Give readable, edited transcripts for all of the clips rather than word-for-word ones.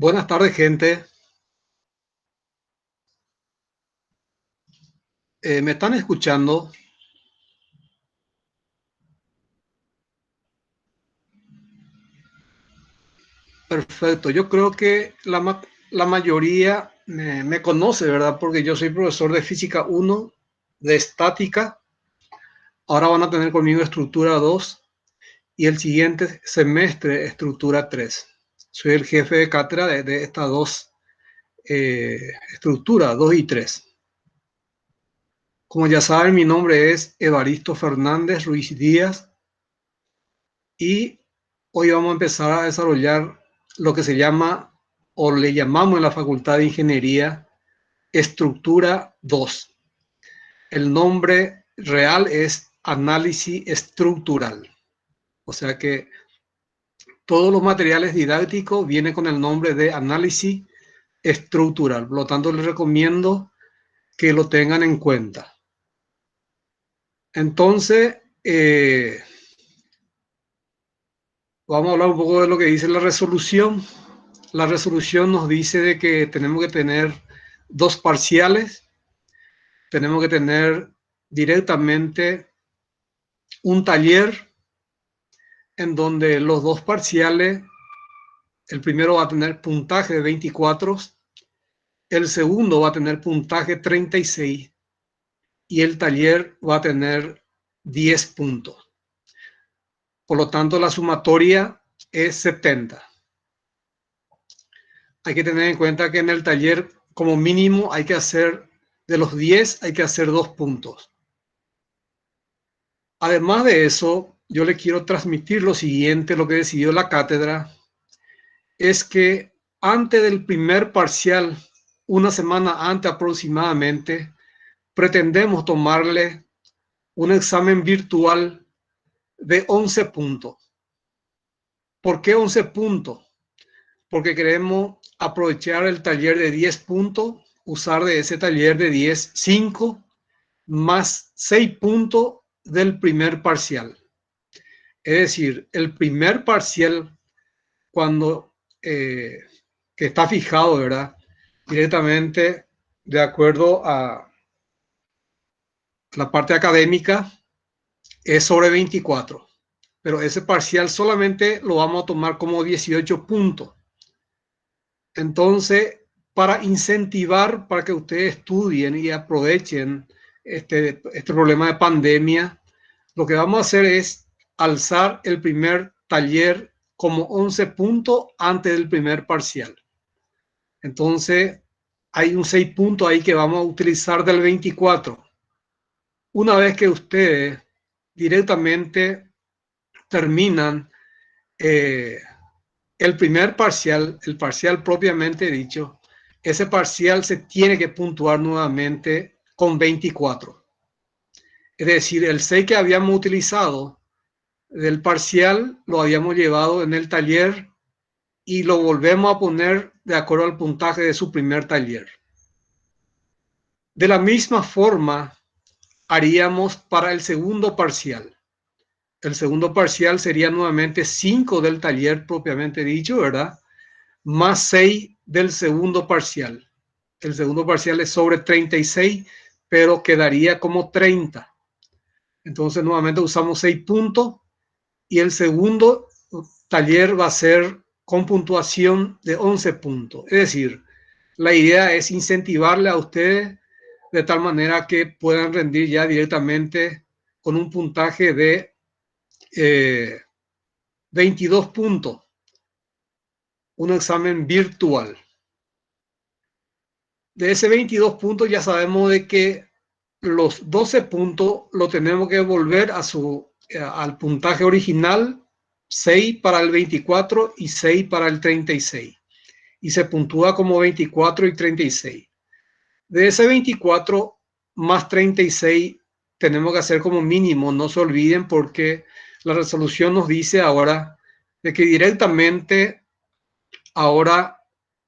Buenas tardes, gente. ¿Me están escuchando? Perfecto. Yo creo que la mayoría me conoce, ¿verdad? Porque yo soy profesor de Física 1, de Estática. Ahora van a tener conmigo Estructura 2 y el siguiente semestre Estructura 3. Soy el jefe de cátedra de estas dos estructuras, 2 y 3. Como ya saben, mi nombre es Evaristo Fernández Ruiz Díaz y hoy vamos a empezar a desarrollar lo que se llama, o le llamamos en la Facultad de Ingeniería, Estructura 2. El nombre real es Análisis Estructural. O sea que todos los materiales didácticos vienen con el nombre de Análisis Estructural. Por lo tanto, les recomiendo que lo tengan en cuenta. Entonces, vamos a hablar un poco de lo que dice la resolución. La resolución nos dice de que tenemos que tener dos parciales, tenemos que tener directamente un taller en donde los dos parciales, el primero va a tener puntaje de 24, el segundo va a tener puntaje 36 y el taller va a tener 10 puntos. Por lo tanto, la sumatoria es 70. Hay que tener en cuenta que en el taller, como mínimo, hay que hacer, de los 10, hay que hacer 2 puntos. Además de eso, yo le quiero transmitir lo siguiente, lo que decidió la cátedra, es que antes del primer parcial, una semana antes aproximadamente, pretendemos tomarle un examen virtual de 11 puntos. ¿Por qué 11 puntos? Porque queremos aprovechar el taller de 10 puntos, usar de ese taller de 10, 5 más 6 puntos del primer parcial. Es decir, el primer parcial, cuando que está fijado, ¿verdad? Directamente de acuerdo a la parte académica, es sobre 24. Pero ese parcial solamente lo vamos a tomar como 18 puntos. Entonces, para incentivar, para que ustedes estudien y aprovechen este problema de pandemia, lo que vamos a hacer es alzar el primer taller como 11 puntos antes del primer parcial. Entonces, hay un 6 puntos ahí que vamos a utilizar del 24. Una vez que ustedes directamente terminan el primer parcial, el parcial propiamente dicho, ese parcial se tiene que puntuar nuevamente con 24. Es decir, el 6 que habíamos utilizado del parcial lo habíamos llevado en el taller y lo volvemos a poner de acuerdo al puntaje de su primer taller. De la misma forma haríamos para el segundo parcial. El segundo parcial sería nuevamente 5 del taller propiamente dicho, ¿verdad? Más 6 del segundo parcial. El segundo parcial es sobre 36, pero quedaría como 30. Entonces nuevamente usamos 6 puntos y el segundo taller va a ser con puntuación de 11 puntos. Es decir, la idea es incentivarle a ustedes de tal manera que puedan rendir ya directamente con un puntaje de 22 puntos, un examen virtual. De ese 22 puntos ya sabemos de que los 12 puntos lo tenemos que volver al puntaje original, 6 para el 24 y 6 para el 36. Y se puntúa como 24 y 36. De ese 24 más 36 tenemos que hacer como mínimo, no se olviden, porque la resolución nos dice ahora de que directamente ahora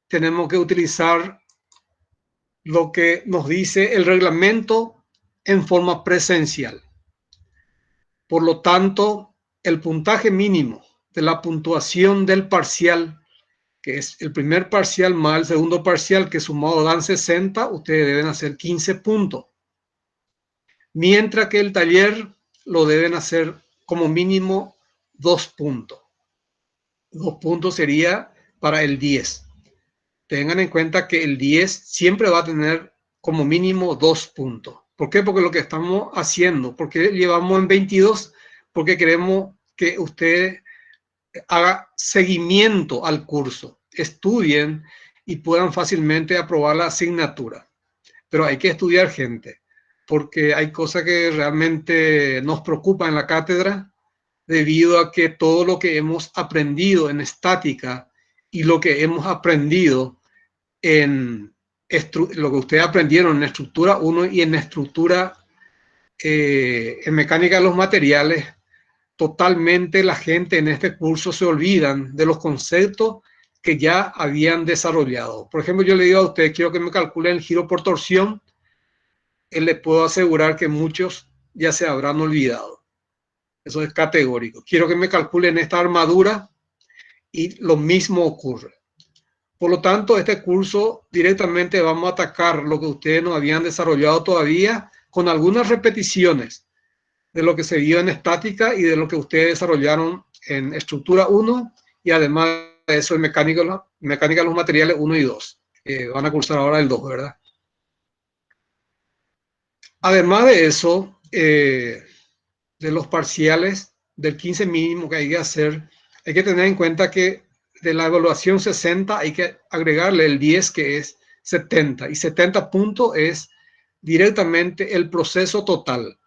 tenemos que utilizar lo que nos dice el reglamento en forma presencial. Por lo tanto, el puntaje mínimo de la puntuación del parcial que es el primer parcial más el segundo parcial, que sumado dan 60, ustedes deben hacer 15 puntos. Mientras que el taller lo deben hacer como mínimo 2 puntos. 2 puntos sería para el 10. Tengan en cuenta que el 10 siempre va a tener como mínimo 2 puntos. ¿Por qué? Porque lo que estamos haciendo, porque llevamos en 22, porque queremos que usted haga seguimiento al curso, estudien y puedan fácilmente aprobar la asignatura. Pero hay que estudiar, gente, porque hay cosas que realmente nos preocupan en la cátedra, debido a que todo lo que hemos aprendido en estática y lo que hemos aprendido en lo que ustedes aprendieron en estructura 1 y en estructura en mecánica de los materiales, totalmente la gente en este curso se olvidan de los conceptos que ya habían desarrollado. Por ejemplo, yo le digo a ustedes, quiero que me calculen el giro por torsión, les puedo asegurar que muchos ya se habrán olvidado. Eso es categórico. Quiero que me calculen esta armadura y lo mismo ocurre. Por lo tanto, este curso directamente vamos a atacar lo que ustedes no habían desarrollado todavía, con algunas repeticiones de lo que se vio en estática y de lo que ustedes desarrollaron en estructura 1 y además de eso en mecánica de los materiales 1 y 2. Van a cursar ahora el 2, ¿verdad? Además de eso, de los parciales del 15 mínimo que hay que hacer, hay que tener en cuenta que de la evaluación 60 hay que agregarle el 10, que es 70, y 70 puntos es directamente el proceso total,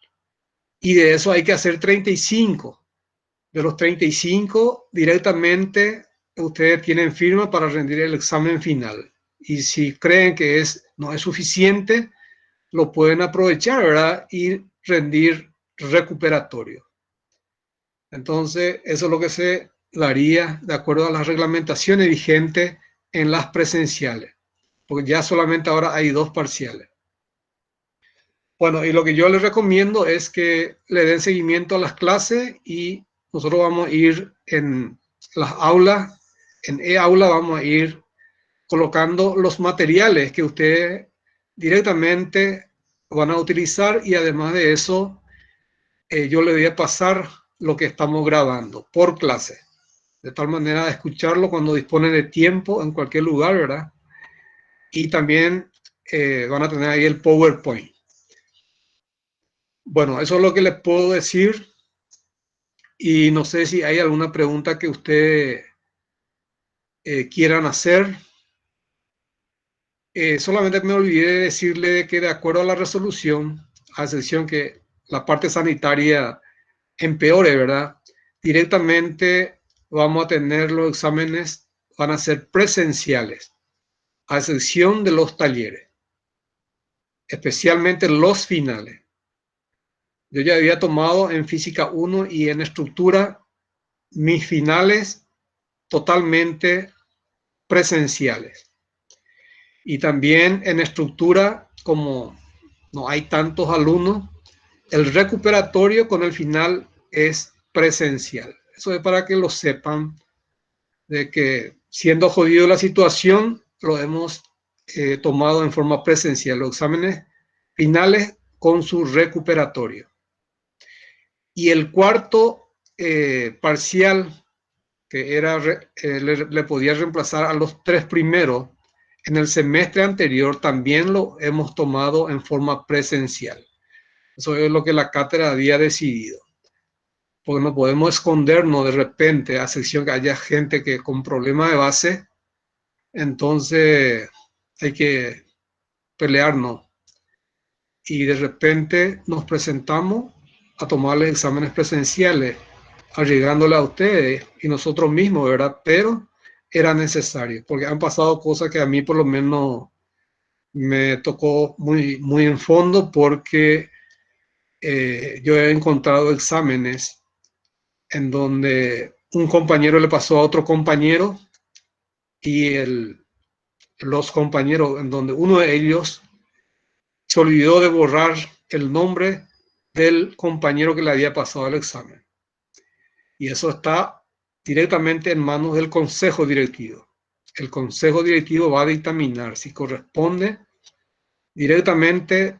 y de eso hay que hacer 35. De los 35 directamente ustedes tienen firma para rendir el examen final, y si creen que no es suficiente, lo pueden aprovechar, ¿verdad? Y rendir recuperatorio. Entonces, eso es lo que se daría de acuerdo a las reglamentaciones vigentes en las presenciales, porque ya solamente ahora hay 2 parciales. Bueno, y lo que yo les recomiendo es que le den seguimiento a las clases y nosotros vamos a ir en las aulas, en e-aula vamos a ir colocando los materiales que ustedes directamente van a utilizar, y además de eso, yo le voy a pasar lo que estamos grabando por clase, de tal manera de escucharlo cuando disponen de tiempo en cualquier lugar, ¿verdad? Y también van a tener ahí el PowerPoint. Bueno, eso es lo que les puedo decir, y no sé si hay alguna pregunta que ustedes quieran hacer. Solamente me olvidé de decirle que de acuerdo a la resolución, a excepción que la parte sanitaria empeore, ¿verdad? Directamente vamos a tener los exámenes, van a ser presenciales, a excepción de los talleres, especialmente los finales. Yo ya había tomado en física 1 y en estructura mis finales totalmente presenciales. Y también en estructura, como no hay tantos alumnos, el recuperatorio con el final es presencial. Eso es para que lo sepan, de que siendo jodido la situación, lo hemos tomado en forma presencial, los exámenes finales con su recuperatorio. Y el cuarto parcial, que era le podía reemplazar a los 3 primeros, en el semestre anterior también lo hemos tomado en forma presencial. Eso es lo que la cátedra había decidido. Porque no podemos escondernos de repente, a excepción que haya gente que con problemas de base, entonces hay que pelearnos. Y de repente nos presentamos a tomarles exámenes presenciales, arriesgándole a ustedes y nosotros mismos, ¿verdad? Pero era necesario, porque han pasado cosas que a mí por lo menos me tocó muy, muy en fondo, porque yo he encontrado exámenes en donde un compañero le pasó a otro compañero, y los compañeros, en donde uno de ellos se olvidó de borrar el nombre del compañero que le había pasado el examen. Y eso está directamente en manos del consejo directivo. el consejo directivo va a dictaminar si corresponde directamente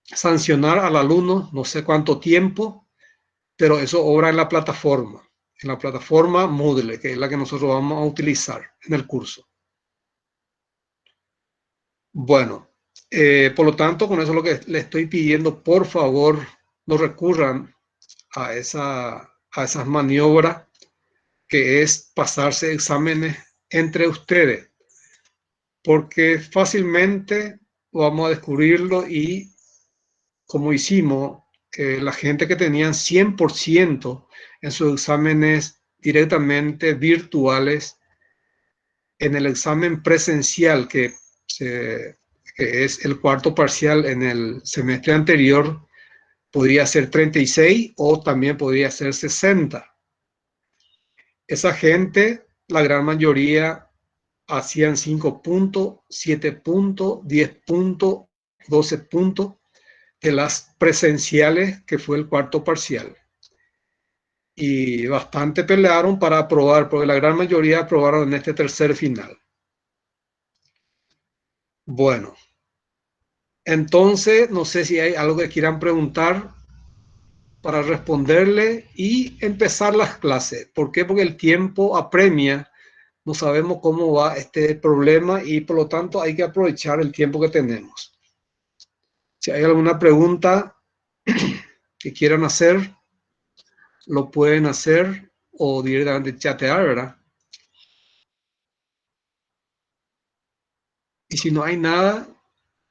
sancionar al alumno, no sé cuánto tiempo, pero eso obra en la plataforma Moodle, que es la que nosotros vamos a utilizar en el curso. Bueno, por lo tanto, con eso es lo que le estoy pidiendo, por favor, no recurran a esas maniobras que es pasarse exámenes entre ustedes, porque fácilmente vamos a descubrirlo y como hicimos, la gente que tenían 100% en sus exámenes directamente virtuales, en el examen presencial que es el cuarto parcial en el semestre anterior, podría ser 36 o también podría ser 60. Esa gente, la gran mayoría, hacían 5 puntos, 7 puntos, 10 puntos, 12 puntos de las presenciales, que fue el cuarto parcial. Y bastante pelearon para aprobar, porque la gran mayoría aprobaron en este tercer final. Bueno, entonces no sé si hay algo que quieran preguntar para responderle y empezar las clases. ¿Por qué? Porque el tiempo apremia, no sabemos cómo va este problema y por lo tanto hay que aprovechar el tiempo que tenemos. Si hay alguna pregunta que quieran hacer, lo pueden hacer o directamente chatear, ¿verdad? Y si no hay nada,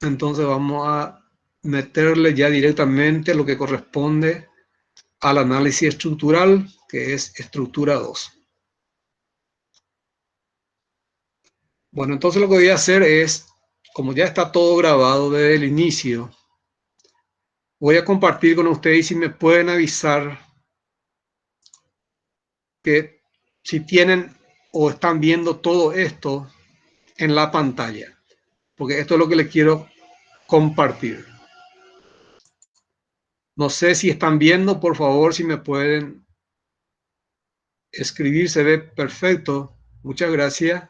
entonces vamos a meterle ya directamente lo que corresponde al análisis estructural, que es estructura 2. Bueno, entonces lo que voy a hacer es, como ya está todo grabado desde el inicio, voy a compartir con ustedes y si me pueden avisar que si tienen o están viendo todo esto en la pantalla, porque esto es lo que les quiero compartir. No sé si están viendo, por favor, si me pueden escribir, se ve perfecto. Muchas gracias.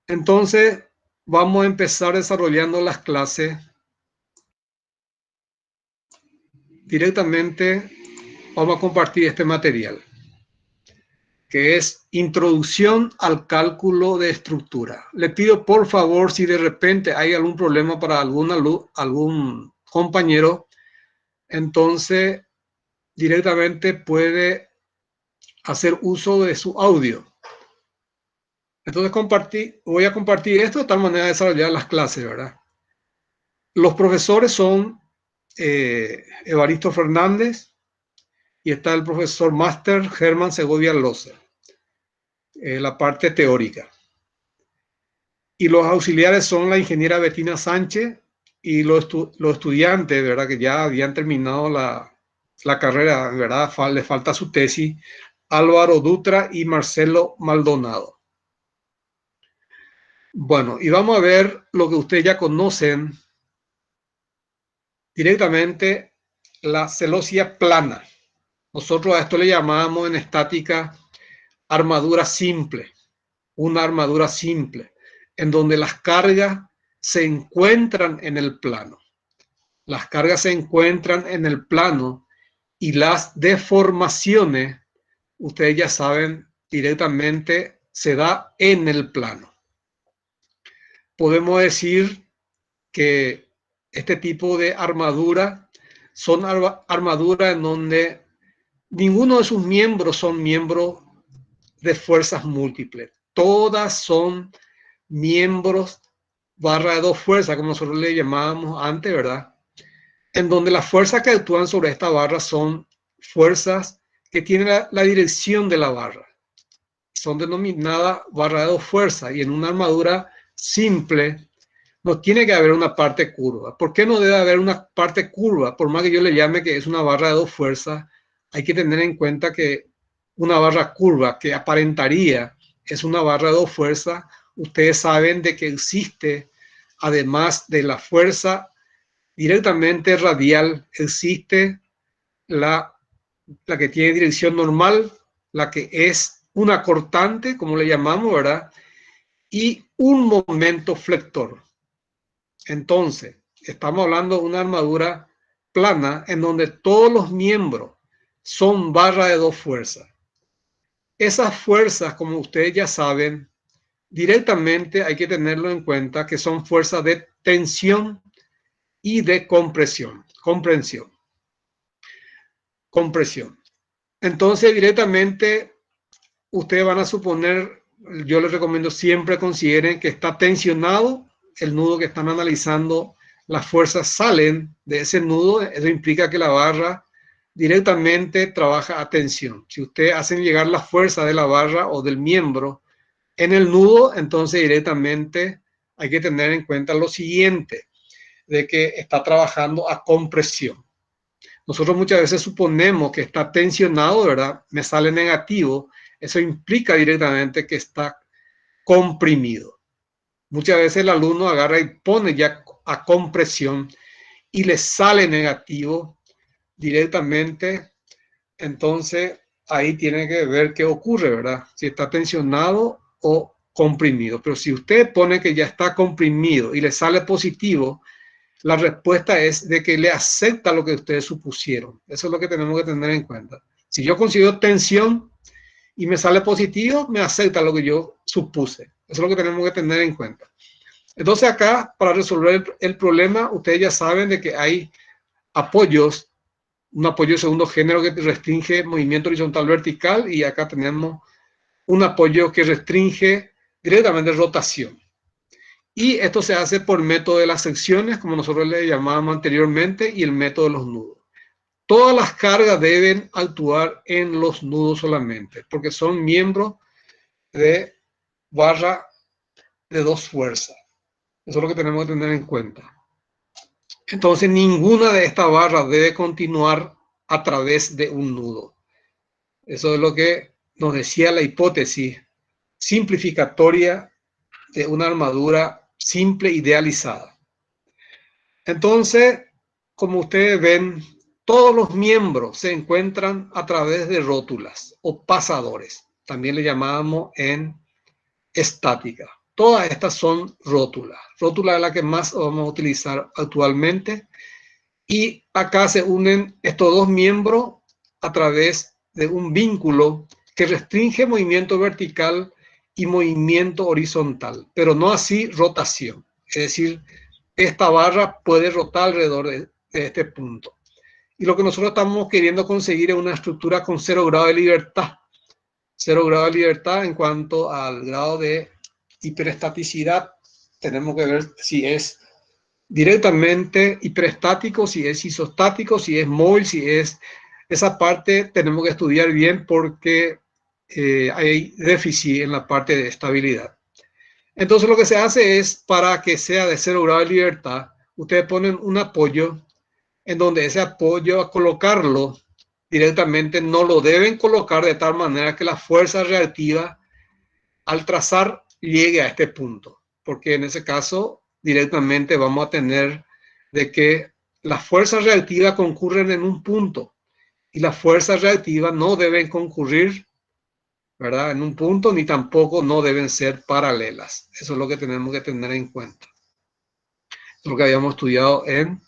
Entonces, vamos a empezar desarrollando las clases. Directamente vamos a compartir este material, que es Introducción al Cálculo de Estructura. Le pido, por favor, si de repente hay algún problema para algún compañero, entonces directamente puede hacer uso de su audio. Entonces voy a compartir esto de tal manera de desarrollar las clases, ¿verdad? Los profesores son Evaristo Fernández y está el profesor máster Germán Segovia Loza, la parte teórica. Y los auxiliares son la ingeniera Bettina Sánchez y los estudiantes, ¿verdad? Que ya habían terminado la carrera, ¿verdad? Le falta su tesis, Álvaro Dutra y Marcelo Maldonado. Bueno, y vamos a ver lo que ustedes ya conocen directamente, la celosía plana. Nosotros a esto le llamamos en estática armadura simple, una armadura simple, en donde las cargas se encuentran en el plano. Las cargas se encuentran en el plano y las deformaciones, ustedes ya saben, directamente se da en el plano. Podemos decir que este tipo de armadura son armaduras en donde ninguno de sus miembros son miembros de fuerzas múltiples. Todas son miembros barra de dos fuerzas, como nosotros le llamábamos antes, ¿verdad? En donde las fuerzas que actúan sobre esta barra son fuerzas que tienen la dirección de la barra. Son denominadas barra de dos fuerzas y en una armadura simple no tiene que haber una parte curva. ¿Por qué no debe haber una parte curva? Por más que yo le llame que es una barra de dos fuerzas, hay que tener en cuenta que una barra curva que aparentaría es una barra de dos fuerzas, ustedes saben de que existe, además de la fuerza directamente radial, existe la que tiene dirección normal, la que es una cortante, como le llamamos, ¿verdad? Y un momento flector. Entonces, estamos hablando de una armadura plana en donde todos los miembros son barras de dos fuerzas. Esas fuerzas, como ustedes ya saben, directamente hay que tenerlo en cuenta que son fuerzas de tensión y de compresión. Compresión. Entonces, directamente, ustedes van a suponer, yo les recomiendo siempre consideren que está tensionado el nudo que están analizando, las fuerzas salen de ese nudo, eso implica que la barra directamente trabaja a tensión. Si ustedes hacen llegar la fuerza de la barra o del miembro en el nudo, entonces directamente hay que tener en cuenta lo siguiente, de que está trabajando a compresión. Nosotros muchas veces suponemos que está tensionado, ¿verdad? Me sale negativo. Eso implica directamente que está comprimido. Muchas veces el alumno agarra y pone ya a compresión y le sale negativo directamente. Entonces ahí tiene que ver qué ocurre, ¿verdad? Si está tensionado o comprimido. Pero si usted pone que ya está comprimido y le sale positivo, la respuesta es de que le acepta lo que ustedes supusieron. Eso es lo que tenemos que tener en cuenta. Si yo considero tensión y me sale positivo, me acepta lo que yo supuse. Eso es lo que tenemos que tener en cuenta. Entonces acá, para resolver el problema, ustedes ya saben de que hay apoyos, un apoyo de segundo género que restringe movimiento horizontal vertical, y acá tenemos un apoyo que restringe directamente rotación. Y esto se hace por método de las secciones, como nosotros le llamábamos anteriormente, y el método de los nudos. Todas las cargas deben actuar en los nudos solamente, porque son miembros de barra de dos fuerzas. Eso es lo que tenemos que tener en cuenta. Entonces, ninguna de estas barras debe continuar a través de un nudo. Eso es lo que nos decía la hipótesis simplificatoria de una armadura simple idealizada. Entonces, como ustedes ven, todos los miembros se encuentran a través de rótulas o pasadores. También le llamábamos en estática. Todas estas son rótulas. Rótula es la que más vamos a utilizar actualmente. Y acá se unen estos dos miembros a través de un vínculo que restringe movimiento vertical y movimiento horizontal, pero no así rotación. Es decir, esta barra puede rotar alrededor de este punto. Y lo que nosotros estamos queriendo conseguir es una estructura con 0 grado de libertad. 0 grado de libertad en cuanto al grado de hiperestaticidad. Tenemos que ver si es directamente hiperestático, si es isostático, si es móvil, si es... Esa parte tenemos que estudiar bien porque hay déficit en la parte de estabilidad. Entonces lo que se hace es, para que sea de 0 grado de libertad, ustedes ponen un apoyo en donde ese apoyo, a colocarlo directamente, no lo deben colocar de tal manera que la fuerza reactiva al trazar llegue a este punto, porque en ese caso directamente vamos a tener de que las fuerzas reactivas concurren en un punto y las fuerzas reactivas no deben concurrir, ¿verdad?, en un punto, ni tampoco no deben ser paralelas. Eso es lo que tenemos que tener en cuenta. Es lo que habíamos estudiado en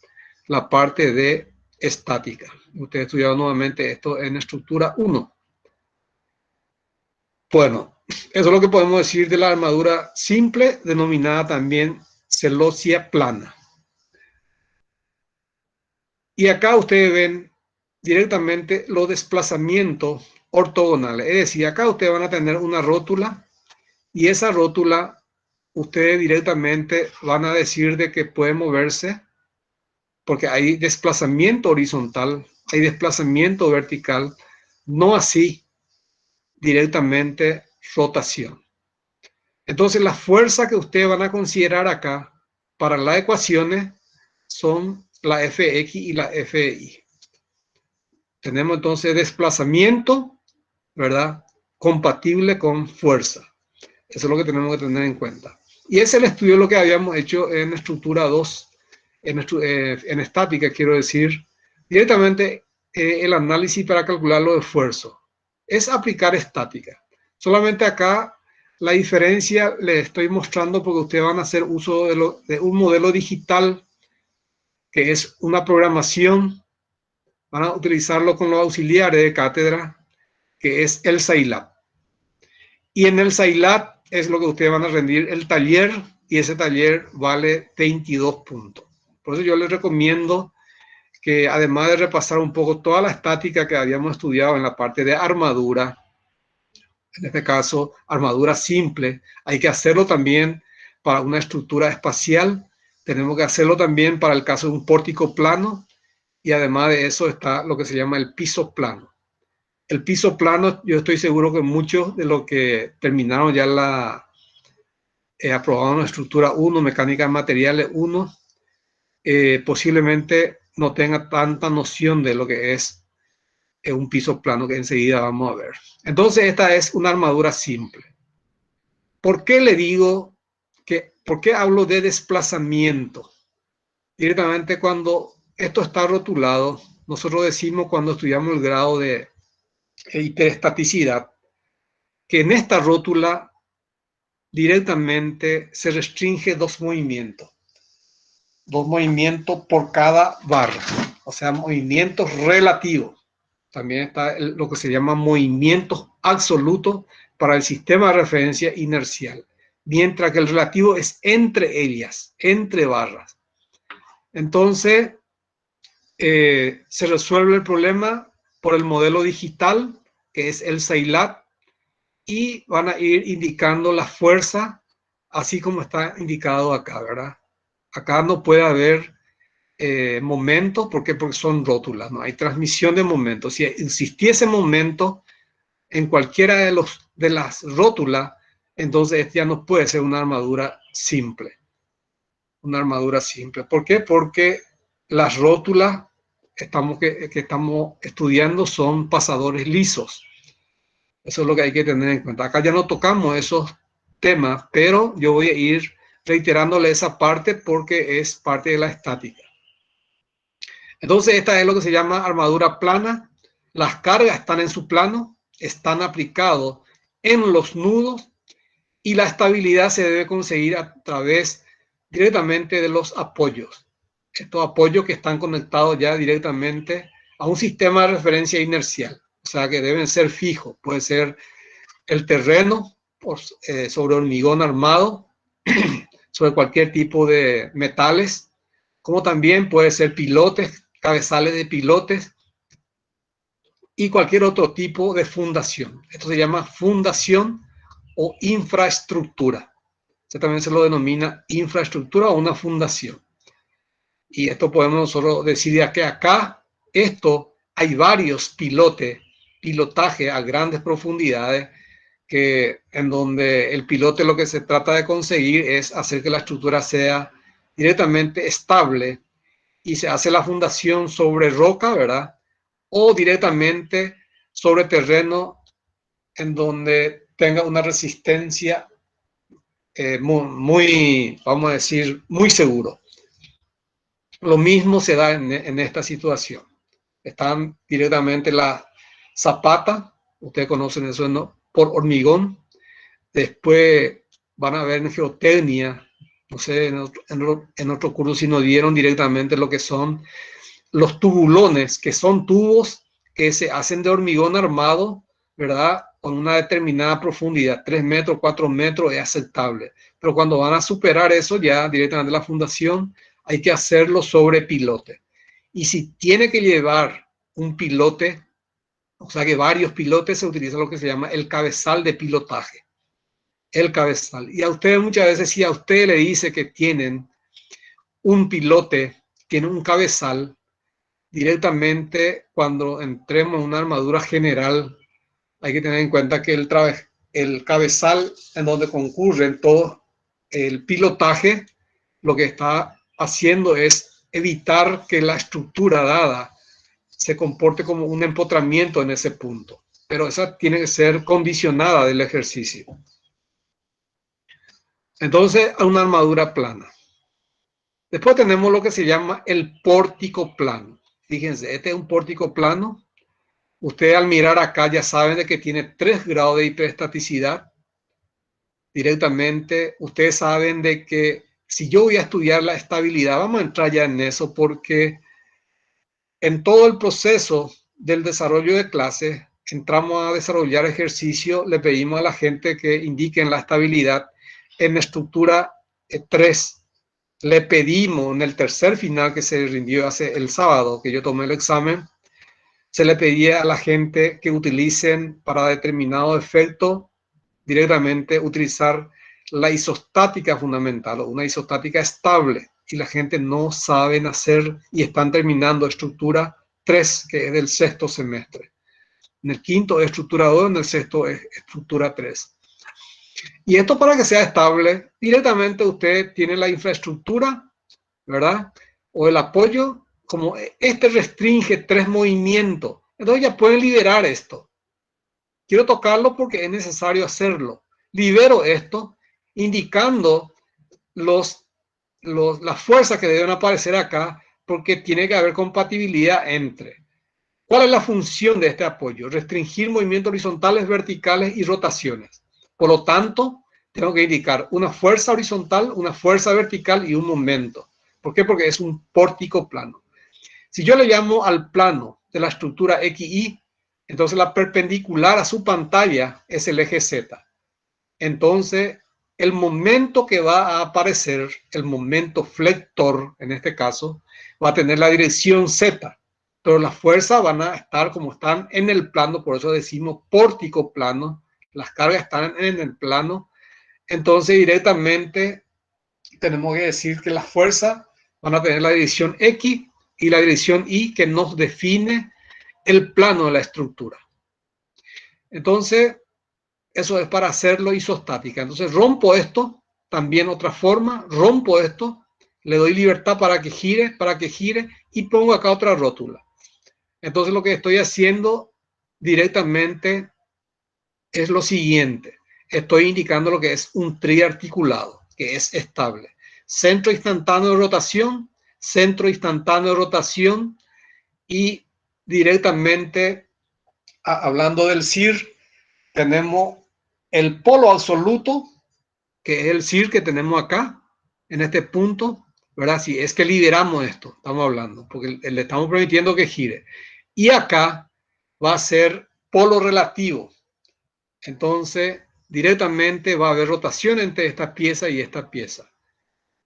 la parte de estática. Ustedes estudiaron nuevamente esto en estructura 1. Bueno, eso es lo que podemos decir de la armadura simple, denominada también celosia plana. Y acá ustedes ven directamente los desplazamientos ortogonales. Es decir, acá ustedes van a tener una rótula y esa rótula ustedes directamente van a decir de que puede moverse porque hay desplazamiento horizontal, hay desplazamiento vertical, no así directamente rotación. Entonces, la fuerza que ustedes van a considerar acá para las ecuaciones son la Fx y la Fy. Tenemos entonces desplazamiento, ¿verdad?, compatible con fuerza. Eso es lo que tenemos que tener en cuenta. Y ese es el estudio de lo que habíamos hecho en estructura 2, en estática, quiero decir, directamente el análisis para calcular los esfuerzos. Es aplicar estática. Solamente acá la diferencia le estoy mostrando porque ustedes van a hacer uso de un modelo digital que es una programación. Van a utilizarlo con los auxiliares de cátedra, que es el Scilab. Y en el Scilab es lo que ustedes van a rendir el taller, y ese taller vale 22 puntos. Por eso yo les recomiendo que, además de repasar un poco toda la estática que habíamos estudiado en la parte de armadura, en este caso armadura simple, hay que hacerlo también para una estructura espacial, tenemos que hacerlo también para el caso de un pórtico plano, y además de eso está lo que se llama el piso plano. El piso plano, yo estoy seguro que muchos de los que terminaron ya aprobaron la estructura 1, mecánica de materiales 1, posiblemente no tenga tanta noción de lo que es un piso plano, que enseguida vamos a ver. Entonces esta es una armadura simple. ¿Por qué le digo por qué hablo de desplazamiento? Directamente cuando esto está rotulado, nosotros decimos cuando estudiamos el grado de hiperestaticidad, que en esta rótula directamente se restringe dos movimientos por cada barra, o sea, movimientos relativos. También está lo que se llama movimientos absolutos para el sistema de referencia inercial, mientras que el relativo es entre ellas, entre barras. Entonces, se resuelve el problema por el modelo digital, que es el Scilab, y van a ir indicando la fuerza, así como está indicado acá, ¿verdad? Acá no puede haber momentos, porque son rótulas, no hay transmisión de momentos. Si existiese momento en cualquiera de las rótulas, entonces ya no puede ser una armadura simple. Una armadura simple. ¿Por qué? Porque las rótulas que estamos estudiando son pasadores lisos. Eso es lo que hay que tener en cuenta. Acá ya no tocamos esos temas, pero yo voy a ir reiterándole esa parte porque es parte de la estática. Entonces esta es lo que se llama armadura plana. Las cargas están en su plano, están aplicados en los nudos, y la estabilidad se debe conseguir a través directamente de los apoyos. Estos apoyos que están conectados ya directamente a un sistema de referencia inercial, o sea que deben ser fijos. Puede ser el terreno sobre hormigón armado, sobre cualquier tipo de metales, como también puede ser pilotes, cabezales de pilotes y cualquier otro tipo de fundación. Esto se llama fundación o infraestructura. También se lo denomina infraestructura o una fundación. Y esto podemos nosotros decir que acá, hay varios pilotaje a grandes profundidades, en donde el pilote lo que se trata de conseguir es hacer que la estructura sea directamente estable, y se hace la fundación sobre roca, ¿verdad? O directamente sobre terreno en donde tenga una resistencia muy, vamos a decir, muy seguro. Lo mismo se da en esta situación. Están directamente la zapata, ustedes conocen eso, ¿no?, por hormigón. Después van a ver en geotecnia, no sé, en otro curso si nos dieron directamente lo que son los tubulones, que son tubos que se hacen de hormigón armado, ¿verdad?, con una determinada profundidad, 3 metros, 4 metros es aceptable. Pero cuando van a superar eso, ya directamente la fundación, hay que hacerlo sobre pilote. Y si tiene que llevar un pilote, o sea que varios pilotes, se utiliza lo que se llama el cabezal de pilotaje. El cabezal. Y a ustedes muchas veces, si a ustedes le dice que tienen un pilote, tienen un cabezal, directamente cuando entremos en una armadura general, hay que tener en cuenta que el cabezal en donde concurren todo el pilotaje, lo que está haciendo es evitar que la estructura dada se comporte como un empotramiento en ese punto. Pero esa tiene que ser condicionada del ejercicio. Entonces, a una armadura plana. Después tenemos lo que se llama el pórtico plano. Fíjense, este es un pórtico plano. Ustedes al mirar acá ya saben de que tiene 3 grados de hiperestaticidad. Directamente, ustedes saben de que si yo voy a estudiar la estabilidad, vamos a entrar ya en eso porque en todo el proceso del desarrollo de clases, entramos a desarrollar ejercicio, le pedimos a la gente que indiquen la estabilidad en estructura 3. Le pedimos en el tercer final que se rindió hace el sábado, que yo tomé el examen, se le pedía a la gente que utilicen para determinado efecto directamente utilizar la isostática fundamental o una isostática estable, y la gente no sabe hacer y están terminando estructura 3, que es del sexto semestre. En el quinto es estructura 2, en el sexto es estructura 3. Y esto para que sea estable, directamente usted tiene la infraestructura, ¿verdad? O el apoyo, como este restringe 3 movimientos. Entonces ya pueden liberar esto. Quiero tocarlo porque es necesario hacerlo. Libero esto, indicando las fuerzas que deben aparecer acá, porque tiene que haber compatibilidad entre. ¿Cuál es la función de este apoyo? Restringir movimientos horizontales, verticales y rotaciones. Por lo tanto, tengo que indicar una fuerza horizontal, una fuerza vertical y un momento. ¿Por qué? Porque es un pórtico plano. Si yo le llamo al plano de la estructura XY, entonces la perpendicular a su pantalla es el eje Z. Entonces, el momento que va a aparecer, el momento flector, en este caso, va a tener la dirección Z, pero las fuerzas van a estar como están en el plano, por eso decimos pórtico plano, las cargas están en el plano. Entonces, directamente tenemos que decir que las fuerzas van a tener la dirección X y la dirección Y, que nos define el plano de la estructura. Entonces, eso es para hacerlo isostática. Entonces rompo esto, también otra forma, rompo esto, le doy libertad para que gire y pongo acá otra rótula. Entonces lo que estoy haciendo directamente es lo siguiente. Estoy indicando lo que es un triarticulado, que es estable. Centro instantáneo de rotación, centro instantáneo de rotación y directamente, hablando del CIR, tenemos el polo absoluto, que es el CIR que tenemos acá, en este punto, ¿verdad? Si es que liberamos esto, estamos hablando, porque le estamos permitiendo que gire. Y acá va a ser polo relativo. Entonces, directamente va a haber rotación entre esta pieza y esta pieza.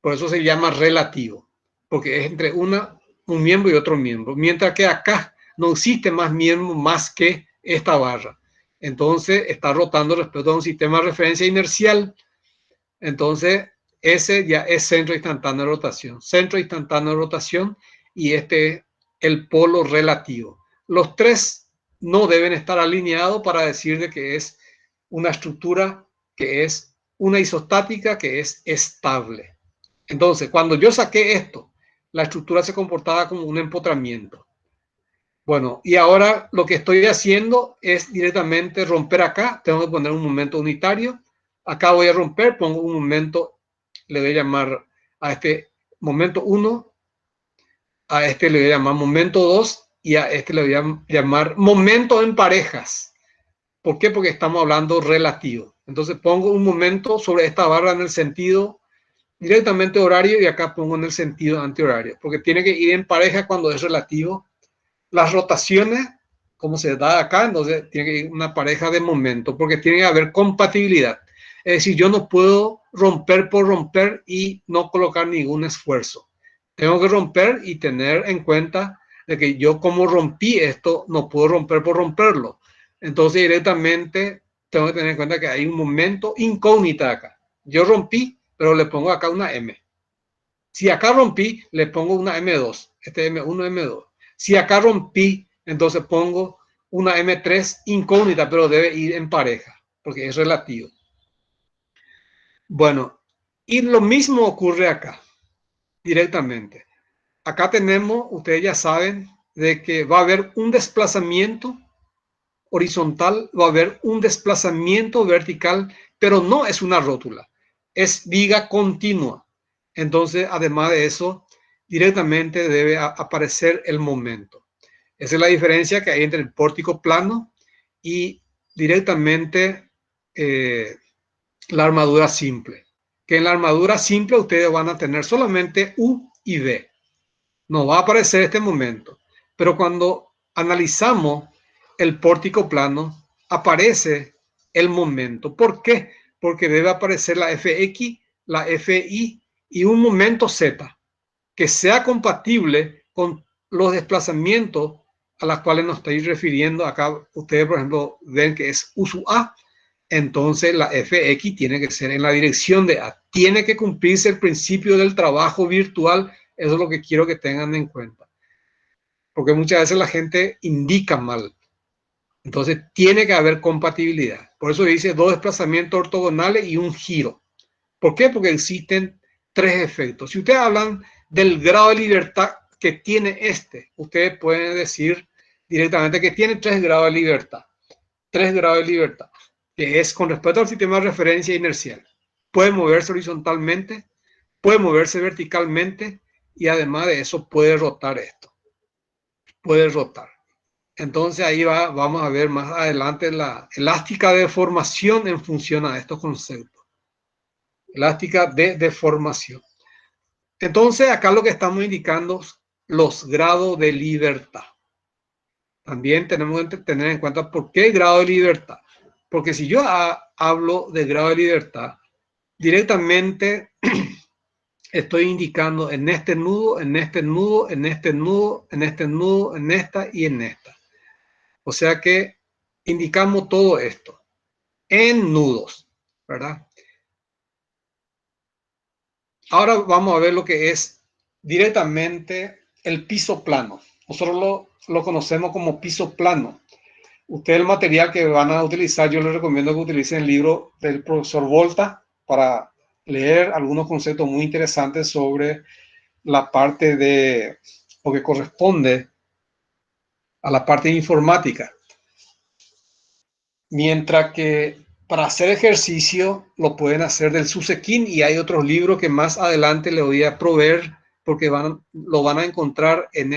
Por eso se llama relativo, porque es entre un miembro y otro miembro. Mientras que acá no existe más miembro más que esta barra. Entonces está rotando respecto a un sistema de referencia inercial. Entonces ese ya es centro instantáneo de rotación. Centro instantáneo de rotación, y este es el polo relativo. Los tres no deben estar alineados para decir de que es una estructura que es una isostática que es estable. Entonces, cuando yo saqué esto, la estructura se comportaba como un empotramiento. Bueno, y ahora lo que estoy haciendo es directamente romper acá. Tengo que poner un momento unitario. Acá voy a romper, pongo un momento, le voy a llamar a este momento 1, a este le voy a llamar momento 2 y a este le voy a llamar momento en parejas. ¿Por qué? Porque estamos hablando relativo. Entonces pongo un momento sobre esta barra en el sentido directamente horario y acá pongo en el sentido antihorario, porque tiene que ir en pareja cuando es relativo. Las rotaciones, como se da acá, entonces tiene que ir una pareja de momento, porque tiene que haber compatibilidad. Es decir, yo no puedo romper por romper y no colocar ningún esfuerzo. Tengo que romper y tener en cuenta de que yo, como rompí esto, no puedo romper por romperlo. Entonces directamente tengo que tener en cuenta que hay un momento incógnita acá. Yo rompí, pero le pongo acá una M. Si acá rompí, le pongo una M2, este M1, M2. Si acá rompí, entonces pongo una M3 incógnita, pero debe ir en pareja, porque es relativo. Bueno, y lo mismo ocurre acá, directamente. Acá tenemos, ustedes ya saben, de que va a haber un desplazamiento horizontal, va a haber un desplazamiento vertical, pero no es una rótula, es viga continua. Entonces, además de eso, directamente debe aparecer el momento. Esa es la diferencia que hay entre el pórtico plano y directamente la armadura simple. Que en la armadura simple ustedes van a tener solamente U y V. No va a aparecer este momento. Pero cuando analizamos el pórtico plano, aparece el momento. ¿Por qué? Porque debe aparecer la Fx, la Fi y un momento Z que sea compatible con los desplazamientos a los cuales nos estáis refiriendo. Acá ustedes, por ejemplo, ven que es U sub A. Entonces la Fx tiene que ser en la dirección de A. Tiene que cumplirse el principio del trabajo virtual. Eso es lo que quiero que tengan en cuenta. Porque muchas veces la gente indica mal. Entonces tiene que haber compatibilidad. Por eso dice 2 desplazamientos ortogonales y un giro. ¿Por qué? Porque existen 3 efectos. Si ustedes hablan del grado de libertad que tiene ustedes pueden decir directamente que tiene 3 grados de libertad. 3 grados de libertad, que es con respecto al sistema de referencia inercial. Puede moverse horizontalmente, puede moverse verticalmente y además de eso puede rotar esto. Puede rotar. Entonces ahí vamos a ver más adelante la elástica de deformación en función a estos conceptos. Elástica de deformación. Entonces acá lo que estamos indicando los grados de libertad. También tenemos que tener en cuenta por qué grado de libertad. Porque si yo hablo de grado de libertad, directamente estoy indicando en este nudo, en este nudo, en este nudo, en este nudo, en esta y en esta. O sea que indicamos todo esto en nudos, ¿verdad? Ahora vamos a ver lo que es directamente el piso plano. Nosotros lo conocemos como piso plano. Ustedes el material que van a utilizar, yo les recomiendo que utilicen el libro del profesor Volta para leer algunos conceptos muy interesantes sobre la parte de lo que corresponde a la parte de informática. Mientras que para hacer ejercicio lo pueden hacer del Susekin y hay otros libros que más adelante les voy a proveer porque lo van a encontrar en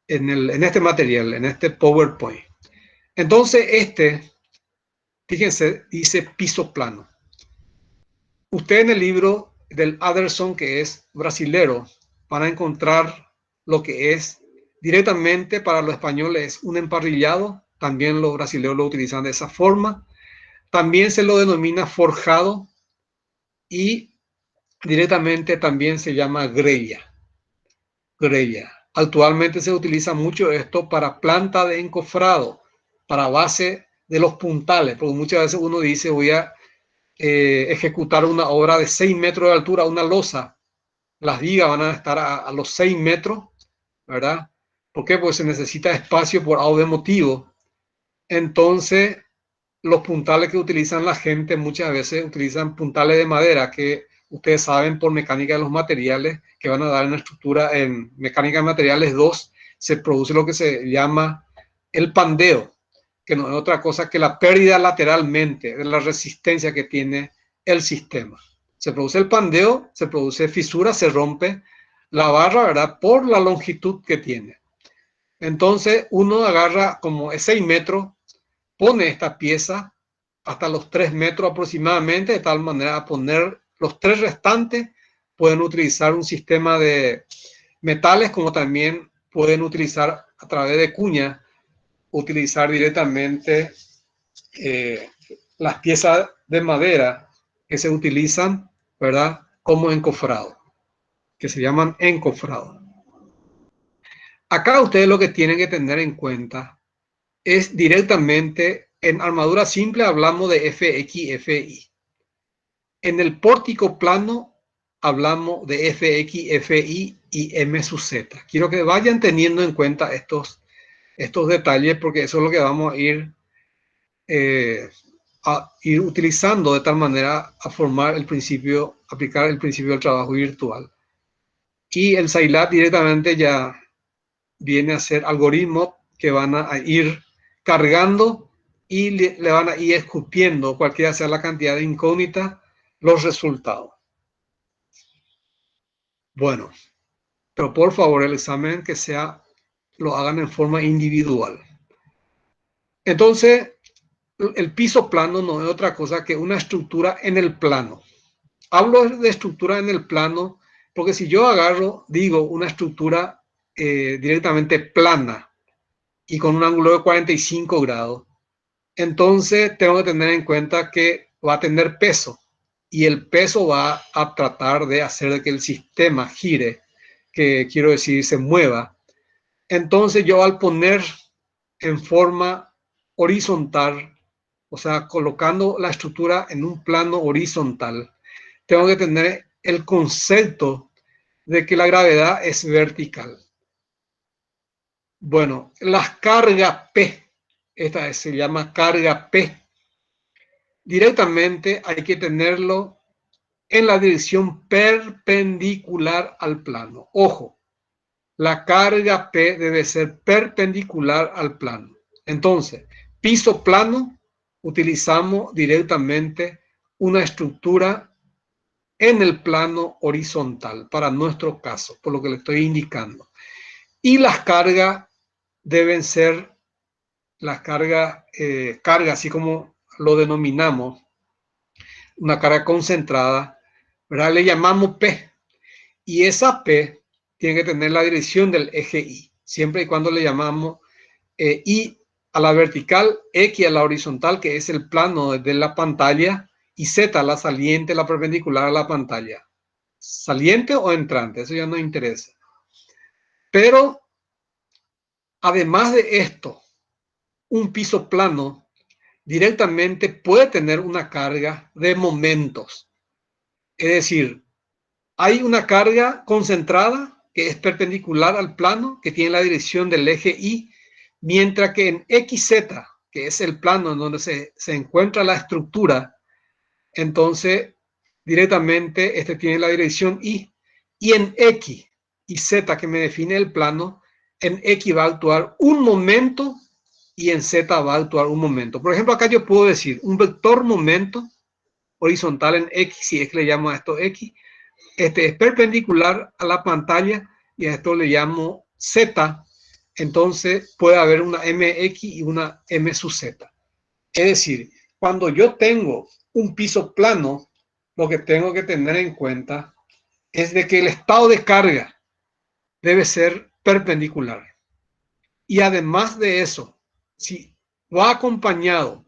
en este material, en este PowerPoint. Entonces fíjense, dice piso plano. Usted en el libro del Anderson, que es brasilero, van a encontrar lo que es directamente para los españoles un emparrillado. También los brasileños lo utilizan de esa forma. También se lo denomina forjado y directamente también se llama grella. Grella. Actualmente se utiliza mucho esto para planta de encofrado, para base de los puntales, porque muchas veces uno dice voy a ejecutar una obra de 6 metros de altura, una losa. Las vigas van a estar a los 6 metros, ¿verdad? ¿Por qué? Pues se necesita espacio por algo de motivo. Entonces, los puntales que utilizan la gente muchas veces utilizan puntales de madera que ustedes saben por mecánica de los materiales que van a dar una estructura en mecánica de materiales 2, se produce lo que se llama el pandeo, que no es otra cosa que la pérdida lateralmente de la resistencia que tiene el sistema. Se produce el pandeo, se produce fisura, se rompe la barra, ¿verdad? Por la longitud que tiene. Entonces uno agarra como 6 metros, pone esta pieza hasta los 3 metros aproximadamente, de tal manera a poner los 3 restantes. Pueden utilizar un sistema de metales, como también pueden utilizar a través de cuña, utilizar directamente las piezas de madera que se utilizan, ¿verdad? Como encofrado, que se llaman encofrado. Acá ustedes lo que tienen que tener en cuenta es directamente, en armadura simple hablamos de Fx, Fi. En el pórtico plano hablamos de Fx, Fi y M sub Z. Quiero que vayan teniendo en cuenta estos detalles porque eso es lo que vamos a ir utilizando de tal manera a formar el principio, aplicar el principio del trabajo virtual. Y el Scilab directamente ya viene a ser algoritmos que van a ir cargando y le van a ir escupiendo, cualquiera sea la cantidad de incógnitas, los resultados. Bueno, pero por favor el examen que sea, lo hagan en forma individual. Entonces, el piso plano no es otra cosa que una estructura en el plano. Hablo de estructura en el plano porque si yo agarro, digo, una estructura directamente plana y con un ángulo de 45 grados, entonces tengo que tener en cuenta que va a tener peso y el peso va a tratar de hacer que el sistema gire, que quiero decir se mueva. Entonces yo al poner en forma horizontal, o sea, colocando la estructura en un plano horizontal, tengo que tener el concepto de que la gravedad es vertical. Bueno, las cargas P, esta se llama carga P, directamente hay que tenerlo en la dirección perpendicular al plano. Ojo, la carga P debe ser perpendicular al plano. Entonces, piso plano, utilizamos directamente una estructura en el plano horizontal, para nuestro caso, por lo que le estoy indicando. Y las cargas deben ser las cargas, así como lo denominamos, una carga concentrada, ¿verdad? Le llamamos P. Y esa P tiene que tener la dirección del eje Y, siempre y cuando le llamamos Y a la vertical, X a la horizontal, que es el plano de la pantalla, y Z la saliente, la perpendicular a la pantalla. Saliente o entrante, eso ya no interesa. Pero, además de esto, un piso plano directamente puede tener una carga de momentos. Es decir, hay una carga concentrada que es perpendicular al plano, que tiene la dirección del eje Y, mientras que en XZ, que es el plano en donde se encuentra la estructura, entonces directamente este tiene la dirección Y, y en X y Z, que me define el plano, en X va a actuar un momento y en Z va a actuar un momento. Por ejemplo, acá yo puedo decir un vector momento horizontal en X, si es que le llamo a esto X, este es perpendicular a la pantalla y a esto le llamo Z, entonces puede haber una MX y una M sub Z. Es decir, cuando yo tengo un piso plano, lo que tengo que tener en cuenta es de que el estado de carga debe ser perpendicular. Y además de eso, si va acompañado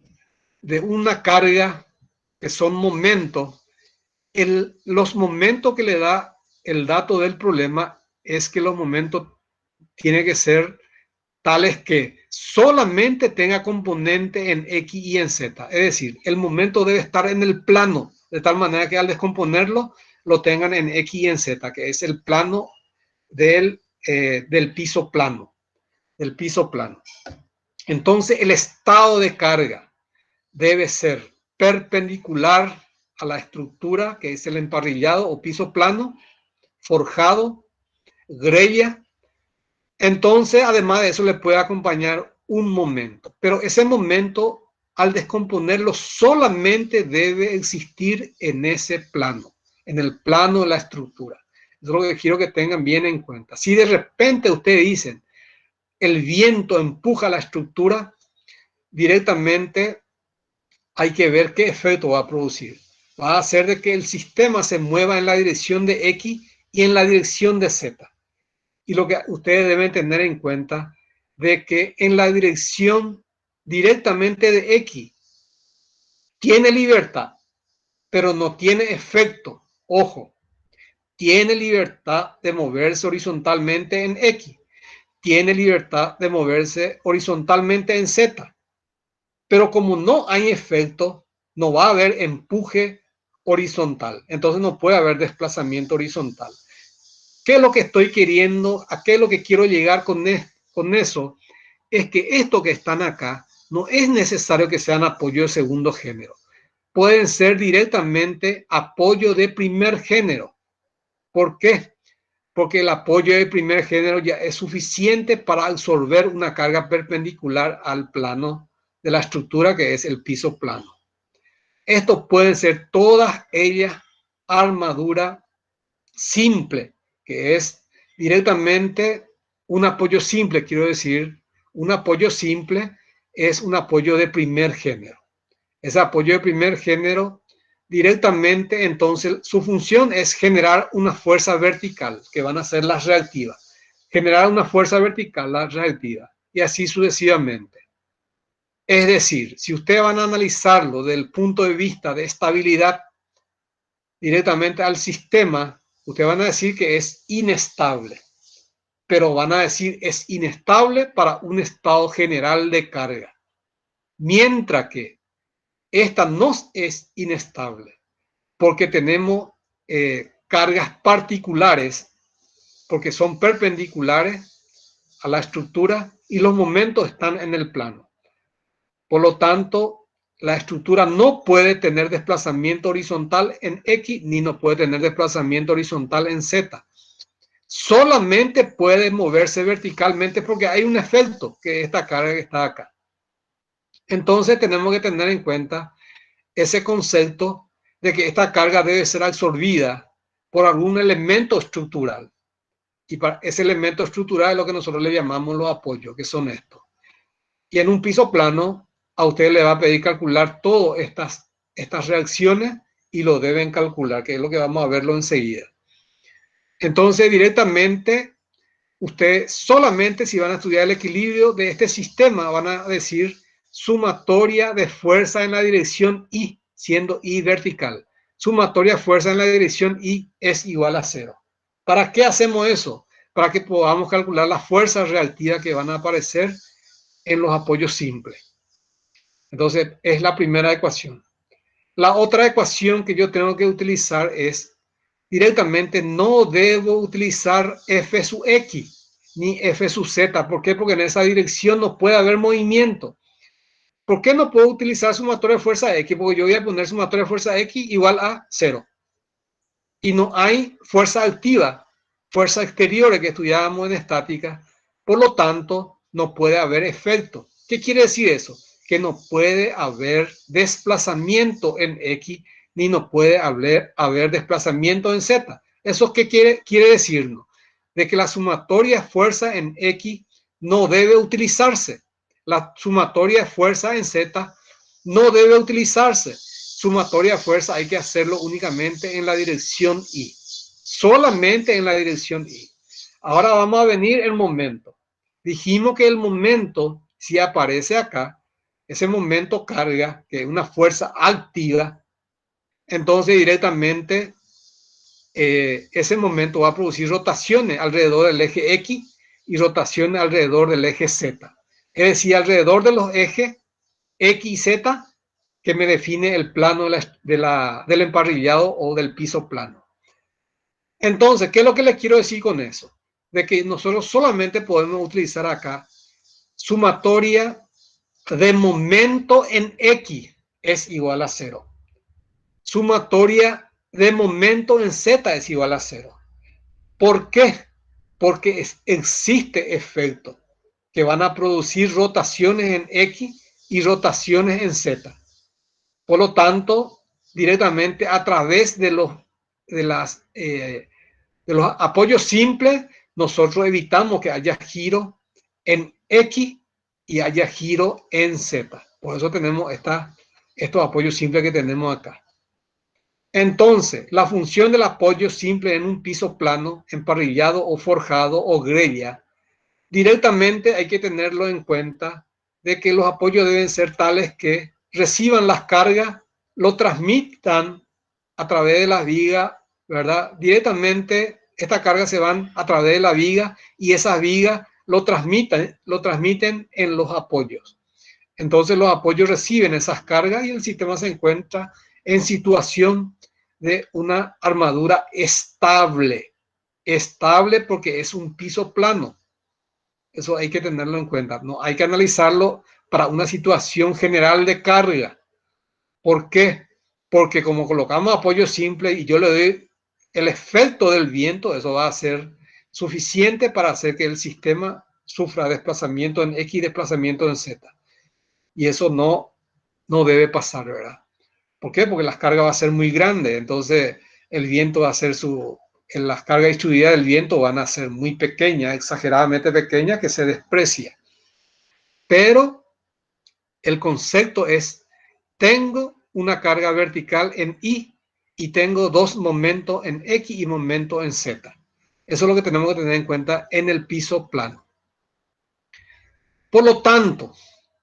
de una carga que son momentos, los momentos que le da el dato del problema es que los momentos tienen que ser tales que solamente tenga componente en X y en Z. Es decir, el momento debe estar en el plano, de tal manera que al descomponerlo lo tengan en X y en Z, que es el plano del piso plano. Del piso plano. Entonces, el estado de carga debe ser perpendicular a la estructura, que es el emparrillado o piso plano, forjado, grella. Entonces, además de eso, le puede acompañar un momento. Pero ese momento, al descomponerlo, solamente debe existir en ese plano, en el plano de la estructura. Eso es lo que quiero que tengan bien en cuenta. Si de repente ustedes dicen, el viento empuja la estructura, directamente hay que ver qué efecto va a producir. Va a hacer de que el sistema se mueva en la dirección de X y en la dirección de Z. Y lo que ustedes deben tener en cuenta de que en la dirección directamente de X tiene libertad, pero no tiene efecto. Ojo, tiene libertad de moverse horizontalmente en X, tiene libertad de moverse horizontalmente en Z, pero como no hay efecto, no va a haber empuje horizontal, entonces no puede haber desplazamiento horizontal. ¿Qué es lo que estoy queriendo? ¿A qué es lo que quiero llegar con eso? Es que esto que están acá no es necesario que sean apoyo de segundo género. Pueden ser directamente apoyo de primer género. ¿Por qué? Porque el apoyo de primer género ya es suficiente para absorber una carga perpendicular al plano de la estructura, que es el piso plano. Estos pueden ser todas ellas armadura simple, que es directamente un apoyo simple, quiero decir, un apoyo simple es un apoyo de primer género. Ese apoyo de primer género directamente, entonces, su función es generar una fuerza vertical, que van a ser las reactivas. Generar una fuerza vertical, la reactiva, y así sucesivamente. Es decir, si ustedes van a analizarlo desde el punto de vista de estabilidad directamente al sistema, ustedes van a decir que es inestable, pero van a decir es inestable para un estado general de carga, mientras que esta no es inestable, porque tenemos cargas particulares, porque son perpendiculares a la estructura y los momentos están en el plano. Por lo tanto, la estructura no puede tener desplazamiento horizontal en X ni no puede tener desplazamiento horizontal en Z. Solamente puede moverse verticalmente porque hay un efecto, que esta carga que está acá. Entonces tenemos que tener en cuenta ese concepto de que esta carga debe ser absorbida por algún elemento estructural. Y para ese elemento estructural es lo que nosotros le llamamos los apoyos, que son estos. Y en un piso plano, a usted le va a pedir calcular todas estas reacciones y lo deben calcular, que es lo que vamos a verlo enseguida. Entonces, directamente, usted solamente si van a estudiar el equilibrio de este sistema, van a decir sumatoria de fuerza en la dirección Y, siendo Y vertical. Sumatoria de fuerza en la dirección Y es igual a 0. ¿Para qué hacemos eso? Para que podamos calcular las fuerzas reactivas que van a aparecer en los apoyos simples. Entonces, es la primera ecuación. La otra ecuación que yo tengo que utilizar es directamente no debo utilizar F sub X ni F sub Z. ¿Por qué? Porque en esa dirección no puede haber movimiento. ¿Por qué no puedo utilizar sumatoria de fuerza X? Porque yo voy a poner sumatoria de fuerza X igual a 0. Y no hay fuerza activa, fuerza exterior que estudiábamos en estática. Por lo tanto, no puede haber efecto. ¿Qué quiere decir eso? Que no puede haber desplazamiento en X, ni no puede haber desplazamiento en Z. ¿Eso qué quiere decirnos? De que la sumatoria de fuerza en X no debe utilizarse. La sumatoria de fuerza en Z no debe utilizarse. Sumatoria de fuerza hay que hacerlo únicamente en la dirección Y. Solamente en la dirección Y. Ahora vamos a venir el momento. Dijimos que el momento, si aparece acá, ese momento carga, que es una fuerza activa, entonces directamente ese momento va a producir rotaciones alrededor del eje X y rotaciones alrededor del eje Z. Es decir, alrededor de los ejes X y Z que me define el plano del emparrillado o del piso plano. Entonces, ¿qué es lo que les quiero decir con eso? De que nosotros solamente podemos utilizar acá sumatoria de momento en X es igual a 0. Sumatoria de momento en Z es igual a 0. ¿Por qué? Porque existe efectos que van a producir rotaciones en X y rotaciones en Z. Por lo tanto, directamente a través de los apoyos simples, nosotros evitamos que haya giro en X y haya giro en Z. Por eso tenemos estos apoyos simples que tenemos acá. Entonces, la función del apoyo simple en un piso plano, emparrillado o forjado o grella, directamente hay que tenerlo en cuenta de que los apoyos deben ser tales que reciban las cargas, lo transmitan a través de las vigas, ¿verdad? Directamente estas cargas se van a través de la viga y esas vigas lo transmiten en los apoyos. Entonces los apoyos reciben esas cargas y el sistema se encuentra en situación de una armadura estable. Estable porque es un piso plano. Eso hay que tenerlo en cuenta. No hay que analizarlo para una situación general de carga. ¿Por qué? Porque como colocamos apoyo simple y yo le doy el efecto del viento, eso va a ser suficiente para hacer que el sistema sufra desplazamiento en X, desplazamiento en Z. Y eso no debe pasar, ¿verdad? ¿Por qué? Porque las cargas va a ser muy grandes, entonces el viento va a hacer las cargas distribuidas del viento van a ser muy pequeñas, exageradamente pequeñas, que se desprecia. Pero el concepto es, tengo una carga vertical en Y y tengo dos momentos en X y momentos en Z. Eso es lo que tenemos que tener en cuenta en el piso plano. Por lo tanto,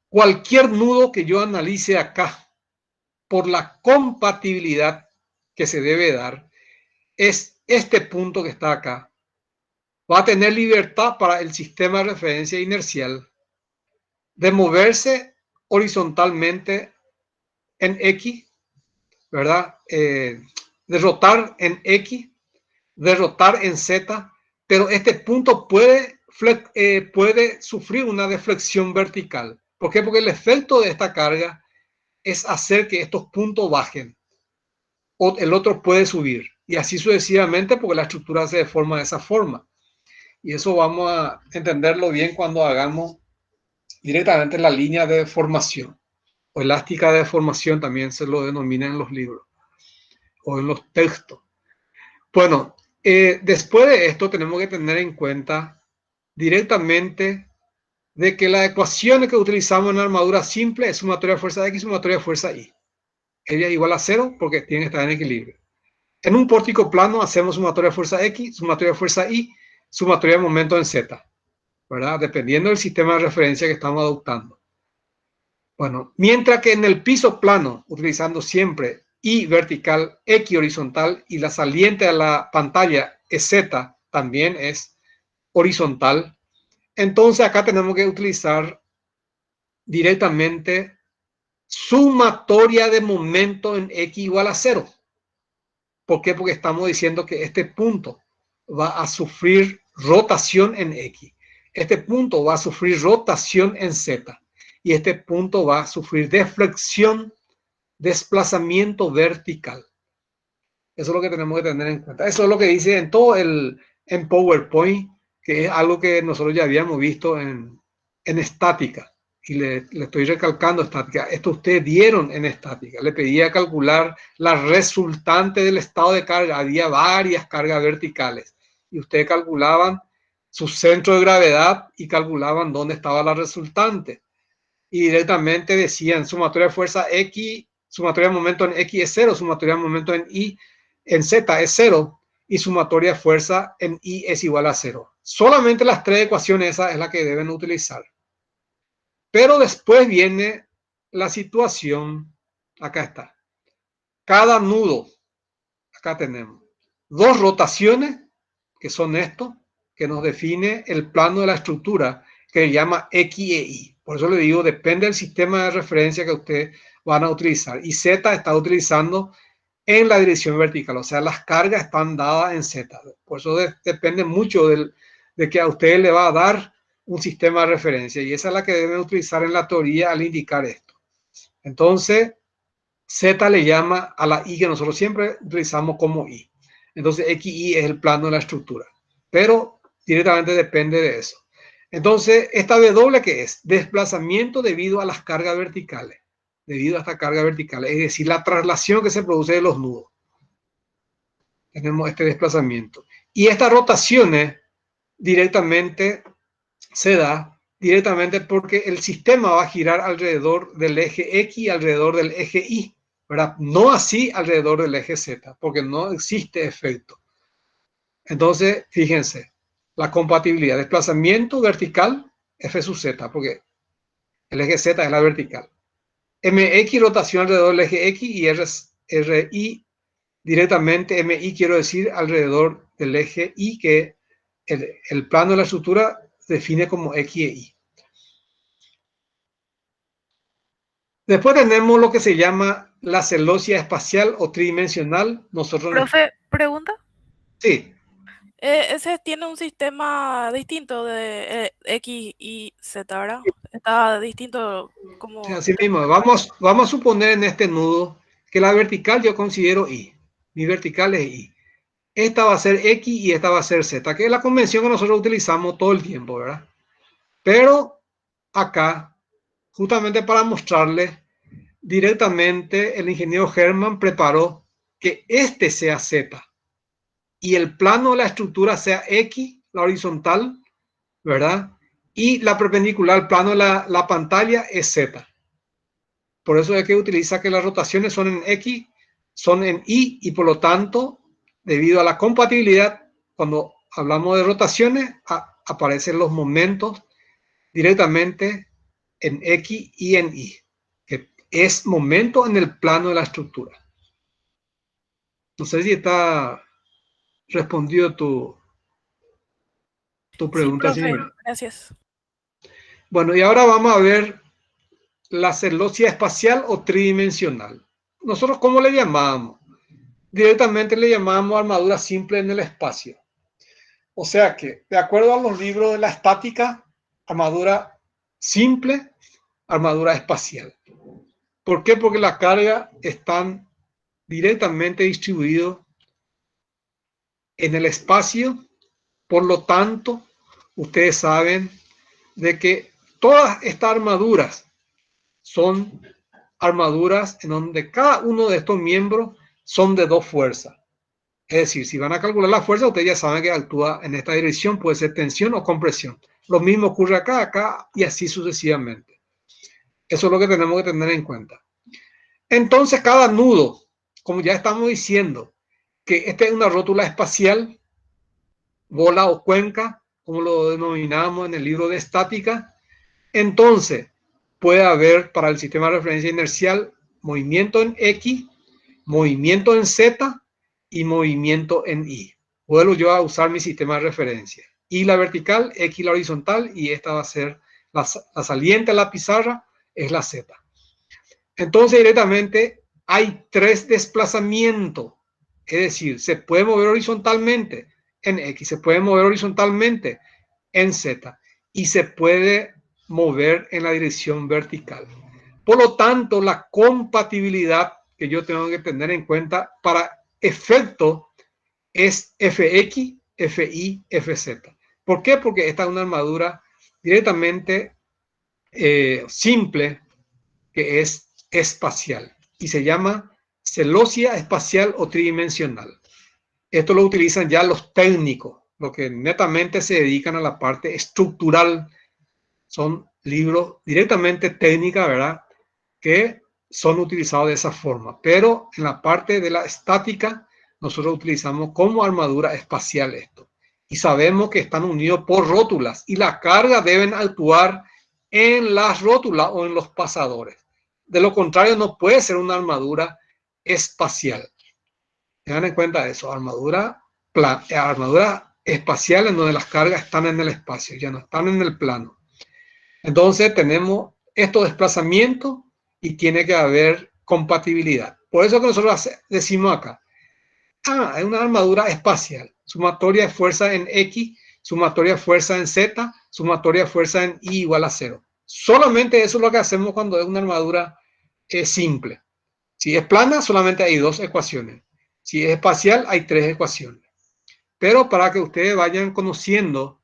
cualquier nudo que yo analice acá, por la compatibilidad que se debe dar, es este punto que está acá. Va a tener libertad para el sistema de referencia inercial de moverse horizontalmente en X, ¿verdad? De rotar en X, de rotar en Z, pero este punto puede sufrir una deflexión vertical. ¿Por qué? Porque el efecto de esta carga es hacer que estos puntos bajen, o el otro puede subir, y así sucesivamente, porque la estructura se deforma de esa forma. Y eso vamos a entenderlo bien cuando hagamos directamente la línea de deformación, o elástica de deformación también se lo denomina en los libros, o en los textos. Bueno, después de esto tenemos que tener en cuenta directamente de que las ecuaciones que utilizamos en armadura simple es sumatoria de fuerza X, sumatoria de fuerza Y. Ella es igual a 0 porque tiene que estar en equilibrio. En un pórtico plano hacemos sumatoria de fuerza X, sumatoria de fuerza Y, sumatoria de momento en Z, ¿verdad? Dependiendo del sistema de referencia que estamos adoptando. Bueno, mientras que en el piso plano, utilizando siempre Y vertical, X horizontal y la saliente a la pantalla es Z, también es horizontal. Entonces acá tenemos que utilizar directamente sumatoria de momento en X igual a 0. ¿Por qué? Porque estamos diciendo que este punto va a sufrir rotación en X. Este punto va a sufrir rotación en Z. Y este punto va a sufrir deflexión, desplazamiento vertical. Eso es lo que tenemos que tener en cuenta. Eso es lo que dice en todo en PowerPoint, que es algo que nosotros ya habíamos visto en estática. Y le estoy recalcando estática. Esto ustedes dieron en estática. Le pedía calcular la resultante del estado de carga. Había varias cargas verticales. Y ustedes calculaban su centro de gravedad y calculaban dónde estaba la resultante. Y directamente decían sumatoria de fuerza X, sumatoria de momento en X es 0, sumatoria de momento en Y en Z es 0 y sumatoria de fuerza en Y es igual a 0. Solamente las tres ecuaciones esas es la que deben utilizar. Pero después viene la situación, acá está. Cada nudo, acá tenemos dos rotaciones, que son esto, que nos define el plano de la estructura, que se llama X e Y. Por eso le digo, depende del sistema de referencia que ustedes van a utilizar. Y Z está utilizando en la dirección vertical, o sea, las cargas están dadas en Z. Por eso depende mucho de que a ustedes le va a dar un sistema de referencia, y esa es la que deben utilizar en la teoría al indicar esto. Entonces, Z le llama a la Y que nosotros siempre utilizamos como Y. Entonces, XY es el plano de la estructura, pero directamente depende de eso. Entonces, esta W, ¿qué es? Desplazamiento debido a las cargas verticales, debido a esta carga vertical, es decir, la traslación que se produce de los nudos. Tenemos este desplazamiento. Y estas rotaciones directamente se da directamente porque el sistema va a girar alrededor del eje X y alrededor del eje Y, ¿verdad? No así alrededor del eje Z, porque no existe efecto. Entonces, fíjense, la compatibilidad, desplazamiento vertical, F sub Z, porque el eje Z es la vertical. MX, rotación alrededor del eje X, y RI, directamente MI, quiero decir, alrededor del eje Y, que el plano de la estructura define como X e Y. Después tenemos lo que se llama la celosia espacial o tridimensional. Nosotros... Profe, pregunta. Sí. Ese tiene un sistema distinto de X y Z, ¿verdad? Está distinto Sí, como... así mismo. Vamos a suponer en este nudo que la vertical yo considero Y. Mi vertical es Y. Esta va a ser X y esta va a ser Z, que es la convención que nosotros utilizamos todo el tiempo, ¿verdad? Pero acá, justamente para mostrarles, directamente el ingeniero Hermann preparó que este sea Z. y el plano de la estructura sea X, la horizontal, ¿verdad? Y la perpendicular al plano de la pantalla es Z. Por eso es que utiliza que las rotaciones son en X, son en Y, y por lo tanto, debido a la compatibilidad, cuando hablamos de rotaciones, aparecen los momentos directamente en X y en Y, que es momento en el plano de la estructura. No sé si está respondido tu Sí, pregunta, profe, señora. gracias. Bueno, y ahora vamos a ver la celosía espacial o tridimensional. Nosotros, ¿cómo le llamamos? Directamente le llamamos armadura simple en el espacio. O sea que, de acuerdo a los libros de la estática, armadura simple, armadura espacial. ¿Por qué? Porque la carga están directamente distribuidos en el espacio. Por lo tanto, ustedes saben de que todas estas armaduras son armaduras en donde cada uno de estos miembros son de dos fuerzas. Es decir, si van a calcular la fuerza, ustedes ya saben que actúa en esta dirección, puede ser tensión o compresión. Lo mismo ocurre acá, acá y así sucesivamente. Eso es lo que tenemos que tener en cuenta. Entonces, cada nudo, como ya estamos diciendo, que esta es una rótula espacial, bola o cuenca, como lo denominamos en el libro de estática, entonces puede haber para el sistema de referencia inercial movimiento en X, movimiento en Z y movimiento en Y. Vuelvo yo a usar mi sistema de referencia. Y la vertical, X la horizontal, y esta va a ser la saliente a la pizarra, es la Z. Entonces directamente hay tres desplazamientos. Es decir, se puede mover horizontalmente en X, se puede mover horizontalmente en Z y se puede mover en la dirección vertical. Por lo tanto, la compatibilidad que yo tengo que tener en cuenta para efecto es Fx, Fi, Fz. ¿Por qué? Porque esta es una armadura directamente simple que es espacial y se llama celosía espacial o tridimensional. Esto lo utilizan ya los técnicos, los que netamente se dedican a la parte estructural. Son libros directamente técnicos, ¿verdad? Que son utilizados de esa forma. Pero en la parte de la estática, nosotros utilizamos como armadura espacial esto. Y sabemos que están unidos por rótulas y la carga deben actuar en las rótulas o en los pasadores. De lo contrario, no puede ser una armadura espacial. Tengan en cuenta eso, armadura espacial en donde las cargas están en el espacio, ya no están en el plano. Entonces tenemos estos desplazamientos y tiene que haber compatibilidad. Por eso que nosotros decimos acá, es una armadura espacial, sumatoria de fuerza en X, sumatoria de fuerza en Z, sumatoria de fuerza en Y igual a 0. Solamente eso es lo que hacemos cuando es una armadura simple. Si es plana, solamente hay dos ecuaciones. Si es espacial, hay tres ecuaciones. Pero para que ustedes vayan conociendo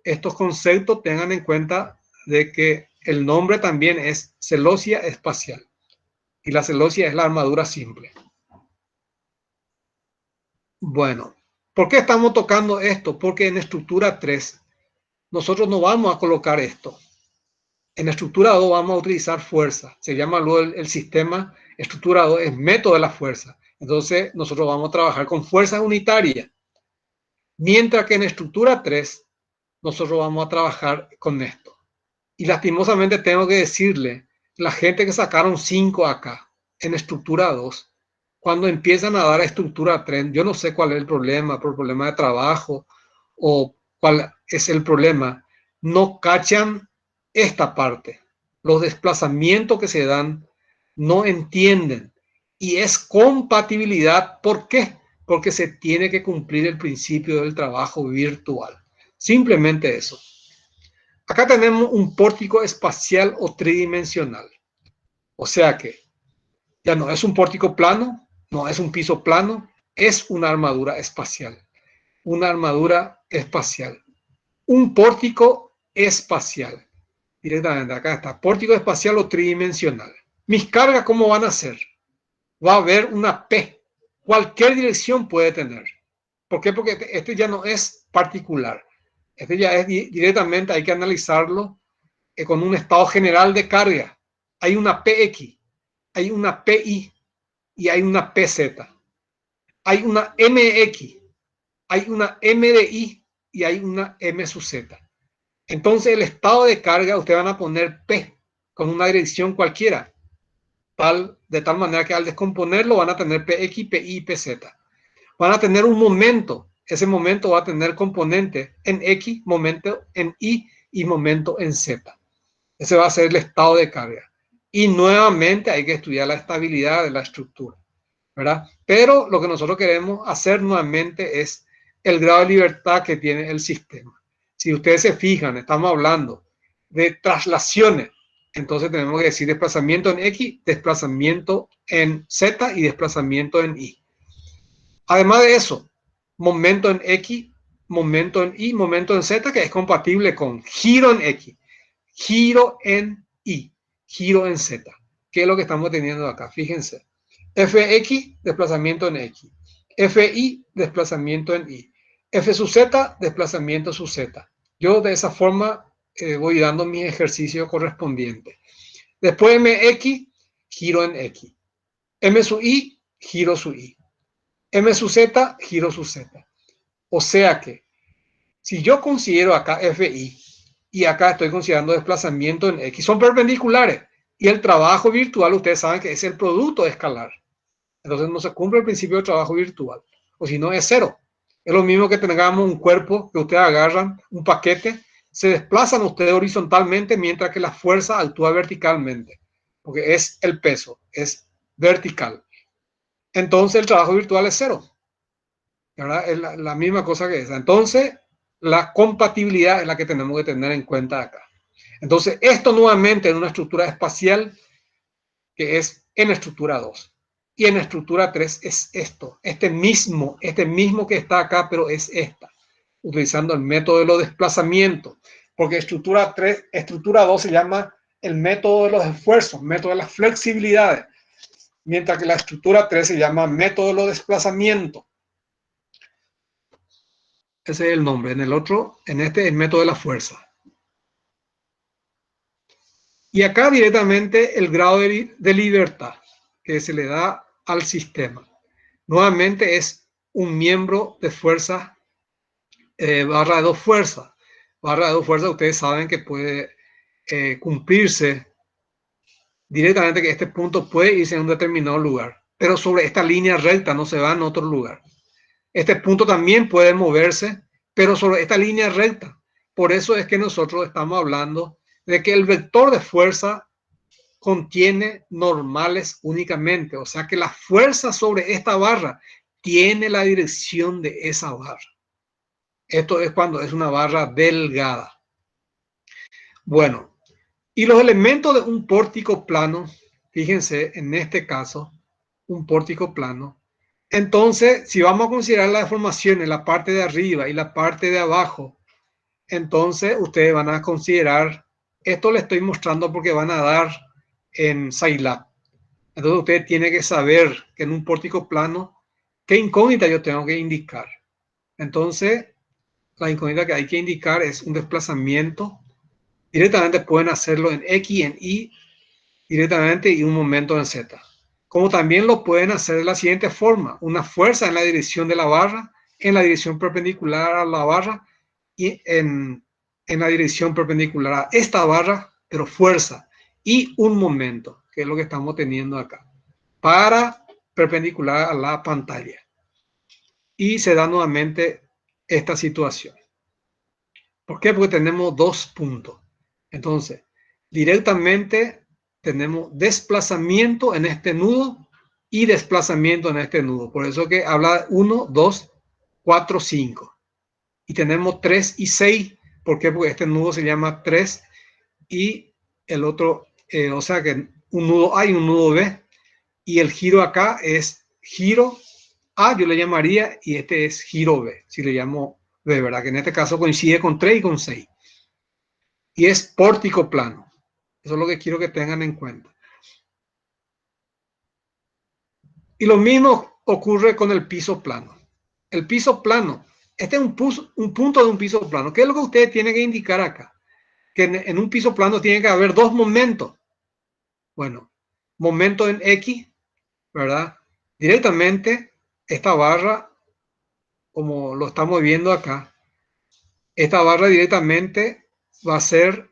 estos conceptos, tengan en cuenta de que el nombre también es celosía espacial. Y la celosía es la armadura simple. Bueno, ¿por qué estamos tocando esto? Porque en estructura 3 nosotros no vamos a colocar esto. En estructura 2 vamos a utilizar fuerza. Se llama luego el sistema estructura 2, es método de la fuerza. Entonces nosotros vamos a trabajar con fuerzas unitarias. Mientras que en estructura 3 nosotros vamos a trabajar con esto. Y lastimosamente tengo que decirle, la gente que sacaron 5 acá, en estructura 2, cuando empiezan a dar a estructura 3, yo no sé cuál es el problema, por problema de trabajo o cuál es el problema, no cachan esta parte. Los desplazamientos que se dan no entienden. Y es compatibilidad. ¿Por qué? Porque se tiene que cumplir el principio del trabajo virtual. Simplemente eso. Acá tenemos un pórtico espacial o tridimensional. O sea que ya no es un pórtico plano, no es un piso plano, es una armadura espacial. Una armadura espacial. Un pórtico espacial. Directamente acá está, pórtico espacial o tridimensional. Mis cargas, ¿cómo van a ser? Va a haber una P. Cualquier dirección puede tener. ¿Por qué? Porque este ya no es particular. Este ya es directamente, hay que analizarlo con un estado general de carga. Hay una PX, hay una PI y hay una PZ. Hay una MX, hay una MDI y hay una M sub Z. Entonces el estado de carga ustedes van a poner P con una dirección cualquiera, de tal manera que al descomponerlo van a tener PX, PI y PZ. Van a tener un momento. Ese momento va a tener componente en X, momento en y momento en Z. Ese va a ser el estado de carga. Y nuevamente hay que estudiar la estabilidad de la estructura, ¿verdad? Pero lo que nosotros queremos hacer nuevamente es el grado de libertad que tiene el sistema. Si ustedes se fijan, estamos hablando de traslaciones. Entonces tenemos que decir desplazamiento en X, desplazamiento en Z y desplazamiento en Y. Además de eso, momento en X, momento en Y, momento en Z, que es compatible con giro en X, giro en Y, giro en Z, que es lo que estamos teniendo acá. Fíjense, Fx, desplazamiento en X, Fi, desplazamiento en Y, F sub Z, desplazamiento sub Z. Yo de esa forma voy dando mi ejercicio correspondiente. Después Mx, giro en X, M sub Y, giro sub Y. M sub Z, giro sub Z. O sea que, si yo considero acá Fi y acá estoy considerando desplazamiento en X, son perpendiculares. Y el trabajo virtual, ustedes saben que es el producto escalar. Entonces no se cumple el principio del trabajo virtual. O si no, es cero. Es lo mismo que tengamos un cuerpo que ustedes agarran, un paquete, se desplazan ustedes horizontalmente mientras que la fuerza actúa verticalmente. Porque es el peso, es vertical. Entonces el trabajo virtual es cero. ¿Verdad? Es la misma cosa que esa. Entonces, la compatibilidad es la que tenemos que tener en cuenta acá. Entonces, esto nuevamente en una estructura espacial que es en estructura 2. Y en estructura 3 es esto, este mismo que está acá, pero es esta, utilizando el método de los desplazamientos. Porque estructura 3, estructura 2 se llama el método de los esfuerzos, método de las flexibilidades. Mientras que la estructura 3 se llama método de los desplazamientos. Ese es el nombre. En el otro, en este, el método de la fuerza. Y acá directamente el grado de libertad que se le da al sistema. Nuevamente es un miembro de fuerza barra de dos fuerzas. Barra de dos fuerzas, ustedes saben que puede cumplirse directamente, que este punto puede irse en un determinado lugar, pero sobre esta línea recta no se va en otro lugar. Este punto también puede moverse, pero sobre esta línea recta. Por eso es que nosotros estamos hablando de que el vector de fuerza contiene normales únicamente. O sea que la fuerza sobre esta barra tiene la dirección de esa barra. Esto es cuando es una barra delgada. Bueno, y los elementos de un pórtico plano, fíjense en este caso, un pórtico plano. Entonces, si vamos a considerar la deformación en la parte de arriba y la parte de abajo, entonces ustedes van a considerar, esto les estoy mostrando porque van a dar en Scilab. Entonces ustedes tienen que saber que en un pórtico plano, qué incógnita yo tengo que indicar. Entonces, la incógnita que hay que indicar es un desplazamiento. Directamente pueden hacerlo en X, en Y, directamente y un momento en Z. Como también lo pueden hacer de la siguiente forma: una fuerza en la dirección de la barra, en la dirección perpendicular a la barra y en la dirección perpendicular a esta barra, pero fuerza y un momento, que es lo que estamos teniendo acá, para perpendicular a la pantalla. Y se da nuevamente esta situación. ¿Por qué? Porque tenemos dos puntos. Entonces, directamente tenemos desplazamiento en este nudo y desplazamiento en este nudo. Por eso que habla 1, 2, 4, 5. Y tenemos 3 y 6. ¿Por qué? Porque este nudo se llama 3 y el otro, o sea que un nudo A y un nudo B. Y el giro acá es giro A, yo le llamaría, y este es giro B, si le llamo B, ¿verdad? Que en este caso coincide con 3 y con 6. Y es pórtico plano. Eso es lo que quiero que tengan en cuenta. Y lo mismo ocurre con el piso plano. el piso plano. Este es un punto de un piso plano. ¿Qué es lo que ustedes tienen que indicar acá? Que en un piso plano tiene que haber dos momentos. Bueno, momento en X, ¿verdad? Directamente esta barra, como lo estamos viendo acá, esta barra directamente va a ser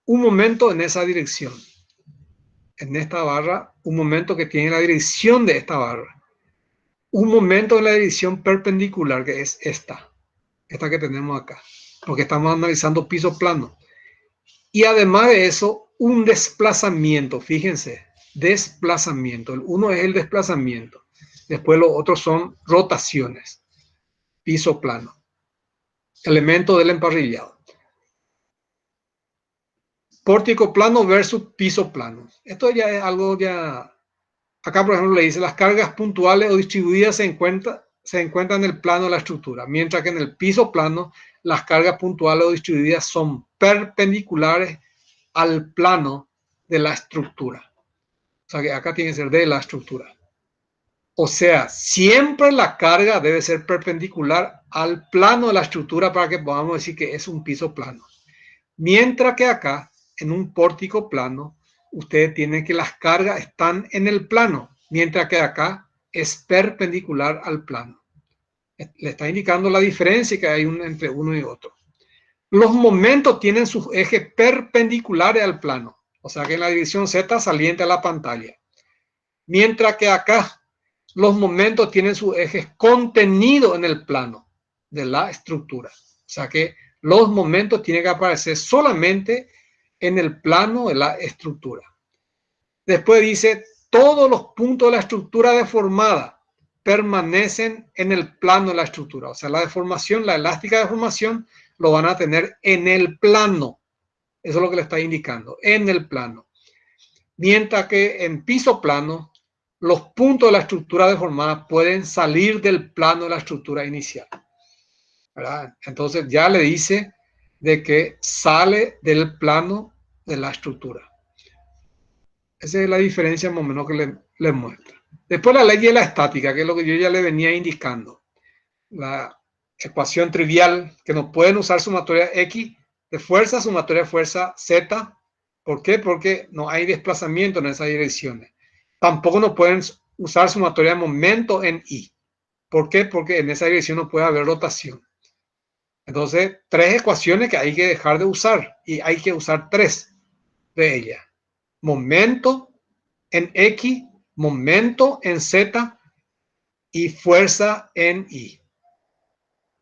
un momento en esa dirección. En esta barra, un momento que tiene la dirección de esta barra. Un momento en la dirección perpendicular, que es esta que tenemos acá, porque estamos analizando piso plano. Y además de eso, un desplazamiento, fíjense, desplazamiento. El uno es el desplazamiento. Después los otros son rotaciones. Piso plano. Elemento del emparrillado. Pórtico plano versus piso plano. Esto ya es algo ya... Acá, por ejemplo, le dice las cargas puntuales o distribuidas se encuentran en el plano de la estructura, mientras que en el piso plano las cargas puntuales o distribuidas son perpendiculares al plano de la estructura. O sea que acá tiene que ser de la estructura. O sea, siempre la carga debe ser perpendicular al plano de la estructura para que podamos decir que es un piso plano. Mientras que acá, en un pórtico plano, ustedes tienen que las cargas están en el plano, mientras que acá es perpendicular al plano. Le está indicando la diferencia que hay entre uno y otro. Los momentos tienen sus ejes perpendiculares al plano, o sea que en la dirección Z saliente a la pantalla. Mientras que acá los momentos tienen sus ejes contenidos en el plano de la estructura. O sea que los momentos tienen que aparecer solamente en el plano de la estructura. Después dice, todos los puntos de la estructura deformada permanecen en el plano de la estructura. O sea, la deformación, la elástica deformación, lo van a tener en el plano. Eso es lo que le está indicando, en el plano. Mientras que en piso plano, los puntos de la estructura deformada pueden salir del plano de la estructura inicial, ¿verdad? Entonces ya le dice de que sale del plano de la estructura. Esa es la diferencia más o menos que le muestra. Después la ley de la estática, que es lo que yo ya le venía indicando. La ecuación trivial, que no pueden usar sumatoria X de fuerza, sumatoria de fuerza Z. ¿Por qué? Porque no hay desplazamiento en esas direcciones. Tampoco no pueden usar sumatoria de momento en Y. ¿Por qué? Porque en esa dirección no puede haber rotación. Entonces, tres ecuaciones que hay que dejar de usar y hay que usar tres de ellas. Momento en X, momento en Z y fuerza en Y.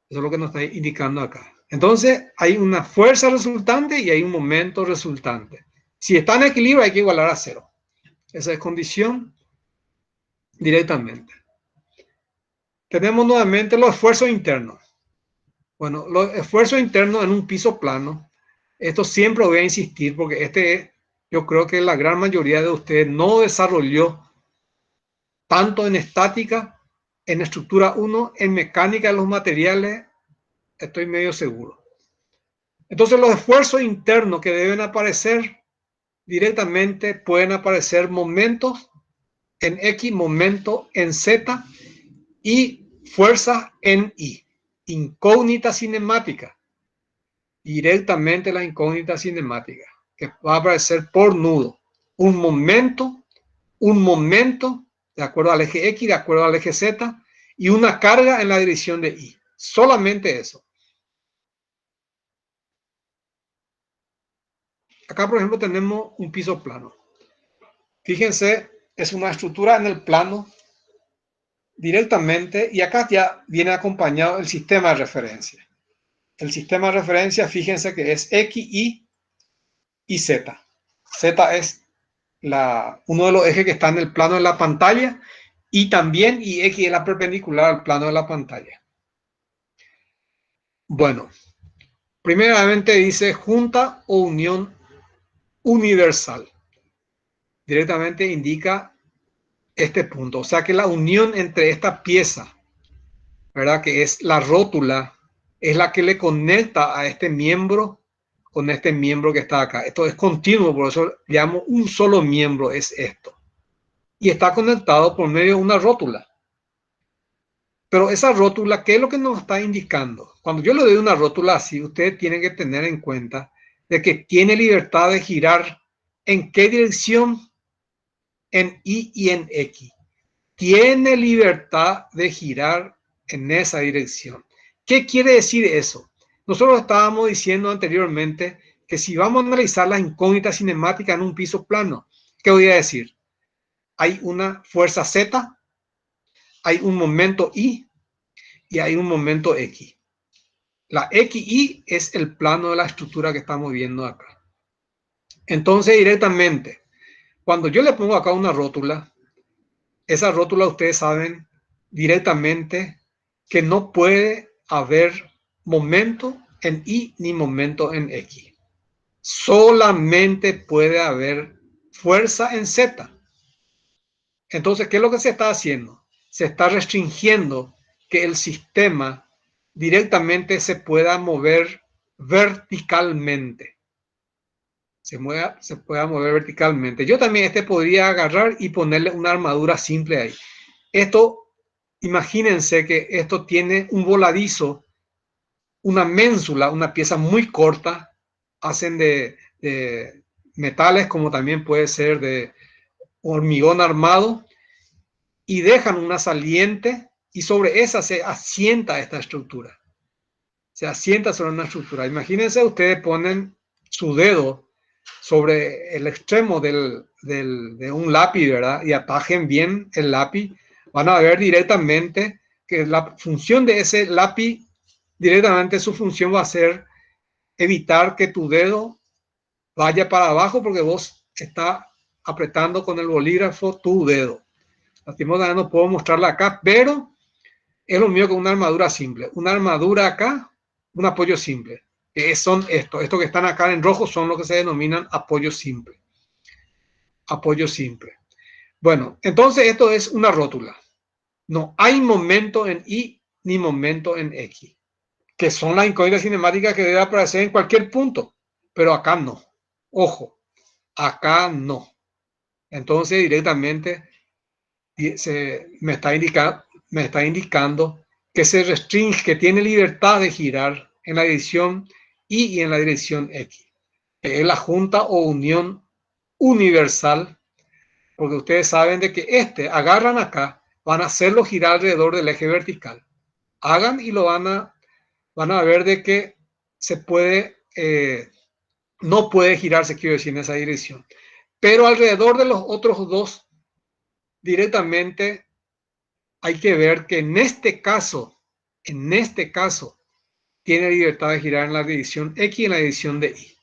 Eso es lo que nos está indicando acá. Entonces, hay una fuerza resultante y hay un momento resultante. Si está en equilibrio, hay que igualar a cero. Esa es condición directamente. Tenemos nuevamente los esfuerzos internos. Bueno, los esfuerzos internos en un piso plano, esto siempre voy a insistir porque yo creo que la gran mayoría de ustedes no desarrolló tanto en estática, en estructura 1, en mecánica de los materiales, estoy medio seguro. Entonces los esfuerzos internos que deben aparecer directamente pueden aparecer momentos en X, momento en Z y fuerza en Y. Incógnita cinemática. Directamente la incógnita cinemática, que va a aparecer por nudo. Un momento, de acuerdo al eje X, de acuerdo al eje Z, y una carga en la dirección de Y. Solamente eso. Acá, por ejemplo, tenemos un piso plano. Fíjense, es una estructura en el plano directamente, y acá ya viene acompañado el sistema de referencia. El sistema de referencia, fíjense que es X, y Z. Z es uno de los ejes que está en el plano de la pantalla, y también y X es la perpendicular al plano de la pantalla. Bueno, primeramente dice junta o unión universal. Directamente indica este punto. O sea que la unión entre esta pieza, ¿verdad? Que es la rótula, es la que le conecta a este miembro con este miembro que está acá. Esto es continuo, por eso llamo un solo miembro, es esto. Y está conectado por medio de una rótula. Pero esa rótula, ¿qué es lo que nos está indicando? Cuando yo le doy una rótula así, ustedes tienen que tener en cuenta de que tiene libertad de girar en qué dirección, en Y y en X. Tiene libertad de girar en esa dirección. ¿Qué quiere decir eso? Nosotros estábamos diciendo anteriormente que si vamos a analizar las incógnitas cinemáticas en un piso plano, ¿qué voy a decir? Hay una fuerza Z, hay un momento Y y hay un momento X. La XY es el plano de la estructura que estamos viendo acá. Entonces, directamente, cuando yo le pongo acá una rótula, esa rótula ustedes saben directamente que no puede haber momento en Y ni momento en X. Solamente puede haber fuerza en Z. Entonces, ¿qué es lo que se está haciendo? Se está restringiendo que el sistema directamente se pueda mover verticalmente. Se pueda mover verticalmente. Yo también podría agarrar y ponerle una armadura simple ahí. Esto, imagínense que esto tiene un voladizo, una ménsula, una pieza muy corta, hacen de metales como también puede ser de hormigón armado, y dejan una saliente y sobre esa se asienta esta estructura. Se asienta sobre una estructura. Imagínense, ustedes ponen su dedo sobre el extremo de un lápiz, ¿verdad? Y atajen bien el lápiz. Van a ver directamente que la función de ese lápiz, directamente su función va a ser evitar que tu dedo vaya para abajo porque vos estás apretando con el bolígrafo tu dedo. Lastimosamente no puedo mostrarla acá, pero es lo mío con una armadura simple. Una armadura acá, un apoyo simple. Son estos que están acá en rojo son lo que se denominan apoyo simple. Apoyo simple. Bueno, entonces esto es una rótula. No hay momento en Y ni momento en X, que son las incógnitas cinemáticas que deben aparecer en cualquier punto, pero acá no. Ojo, acá no. Entonces directamente me está indicando que se restringe, que tiene libertad de girar en la dirección Y y en la dirección X. Es la junta o unión universal, porque ustedes saben de que agarran acá, van a hacerlo girar alrededor del eje vertical. Hagan y lo van a ver de que se puede, no puede girarse, quiero decir, en esa dirección. Pero alrededor de los otros dos, directamente hay que ver que en este caso, tiene libertad de girar en la dirección X y en la dirección de Y.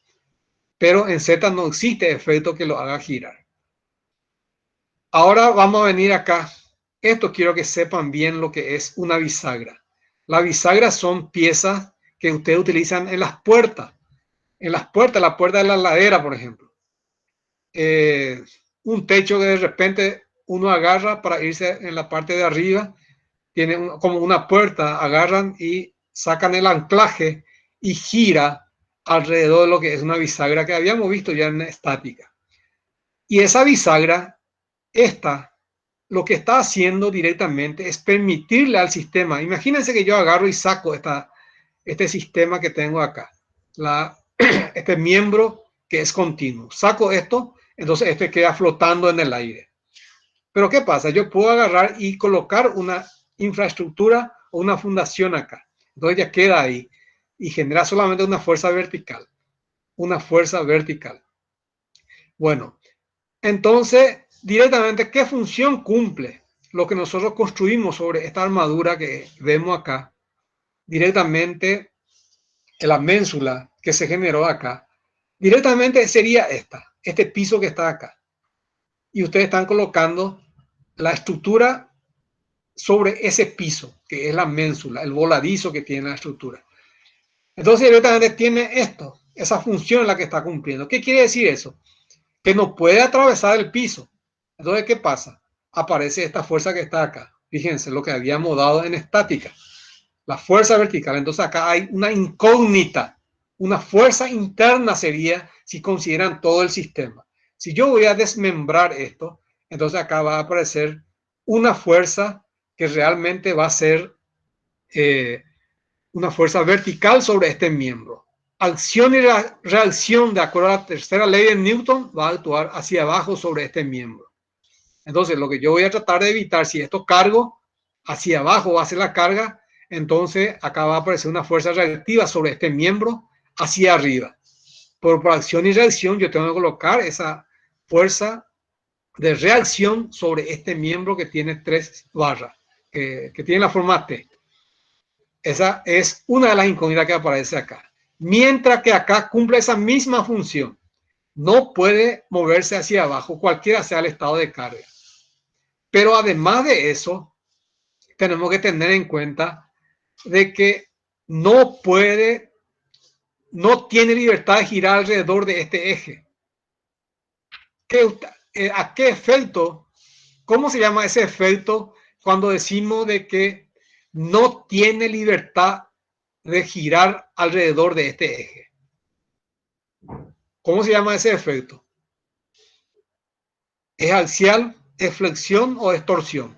Pero en Z no existe efecto que lo haga girar. Ahora vamos a venir acá. Esto quiero que sepan bien lo que es una bisagra. Las bisagras son piezas que ustedes utilizan en las puertas. En las puertas, la puerta de la ladera, por ejemplo. Un techo que de repente uno agarra para irse en la parte de arriba. Tiene como una puerta, agarran y sacan el anclaje y gira alrededor de lo que es una bisagra que habíamos visto ya en estática. Y esa bisagra, lo que está haciendo directamente es permitirle al sistema, imagínense que yo agarro y saco este sistema que tengo acá, este miembro que es continuo, saco esto, entonces este queda flotando en el aire. Pero ¿qué pasa? Yo puedo agarrar y colocar una infraestructura o una fundación acá. Entonces ya queda ahí y genera solamente una fuerza vertical. Una fuerza vertical. Bueno, entonces directamente, ¿qué función cumple lo que nosotros construimos sobre esta armadura que vemos acá? Directamente, la ménsula que se generó acá, directamente sería este piso que está acá. Y ustedes están colocando la estructura sobre ese piso, que es la ménsula, el voladizo que tiene la estructura. Entonces directamente tiene esa función en la que está cumpliendo. ¿Qué quiere decir eso? Que no puede atravesar el piso. Entonces, ¿qué pasa? Aparece esta fuerza que está acá. Fíjense lo que habíamos dado en estática. La fuerza vertical. Entonces acá hay una incógnita. Una fuerza interna sería si consideran todo el sistema. Si yo voy a desmembrar esto, entonces acá va a aparecer una fuerza que realmente va a ser una fuerza vertical sobre este miembro. Acción y reacción, de acuerdo a la tercera ley de Newton, va a actuar hacia abajo sobre este miembro. Entonces, lo que yo voy a tratar de evitar, si esto cargo hacia abajo va a ser la carga, entonces acá va a aparecer una fuerza reactiva sobre este miembro hacia arriba. Por acción y reacción, yo tengo que colocar esa fuerza de reacción sobre este miembro que tiene 3 barras, que tiene la forma T. Esa es una de las incógnitas que aparece acá. Mientras que acá cumple esa misma función. No puede moverse hacia abajo, cualquiera sea el estado de carga. Pero además de eso, tenemos que tener en cuenta de que no tiene libertad de girar alrededor de este eje. ¿A qué efecto? ¿Cómo se llama ese efecto cuando decimos de que no tiene libertad de girar alrededor de este eje? ¿Cómo se llama ese efecto? ¿Es axial, es flexión o es torsión?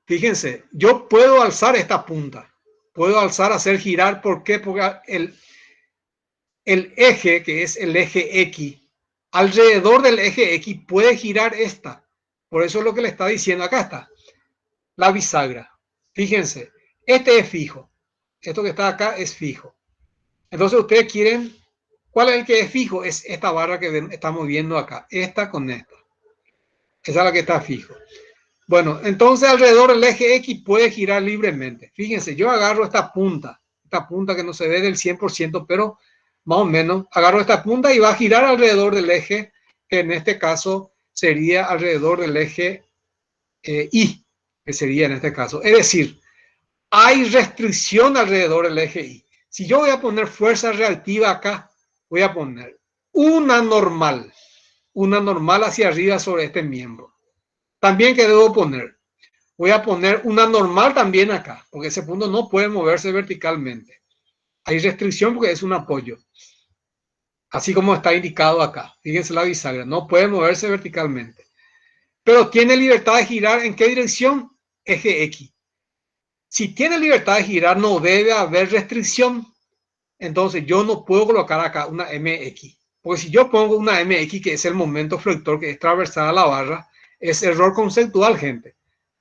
Fíjense, yo puedo alzar esta punta, puedo alzar, hacer girar. ¿Por qué? Porque el eje, que es el eje X, alrededor del eje X puede girar esta. Por eso es lo que le está diciendo. Acá está la bisagra. Fíjense, este es fijo. Esto que está acá es fijo. Entonces ustedes quieren, ¿cuál es el que es fijo? Es esta barra que estamos viendo acá. Esta con esta. Esa es la que está fijo. Bueno, entonces alrededor del eje X puede girar libremente. Fíjense, yo agarro esta punta que no se ve del 100%, pero más o menos agarro esta punta y va a girar alrededor del eje, que en este caso sería alrededor del eje Y, que sería en este caso. Es decir, hay restricción alrededor del eje Y. Si yo voy a poner fuerza reactiva acá, voy a poner una normal hacia arriba sobre este miembro. También, ¿qué debo poner? Voy a poner una normal también acá, porque ese punto no puede moverse verticalmente. Hay restricción porque es un apoyo. Así como está indicado acá. Fíjense la bisagra, no puede moverse verticalmente. Pero tiene libertad de girar, ¿en qué dirección? Eje X. Si tiene libertad de girar, no debe haber restricción. Entonces yo no puedo colocar acá una MX. Porque si yo pongo una MX, que es el momento flector, que es transversal a la barra, es error conceptual, gente.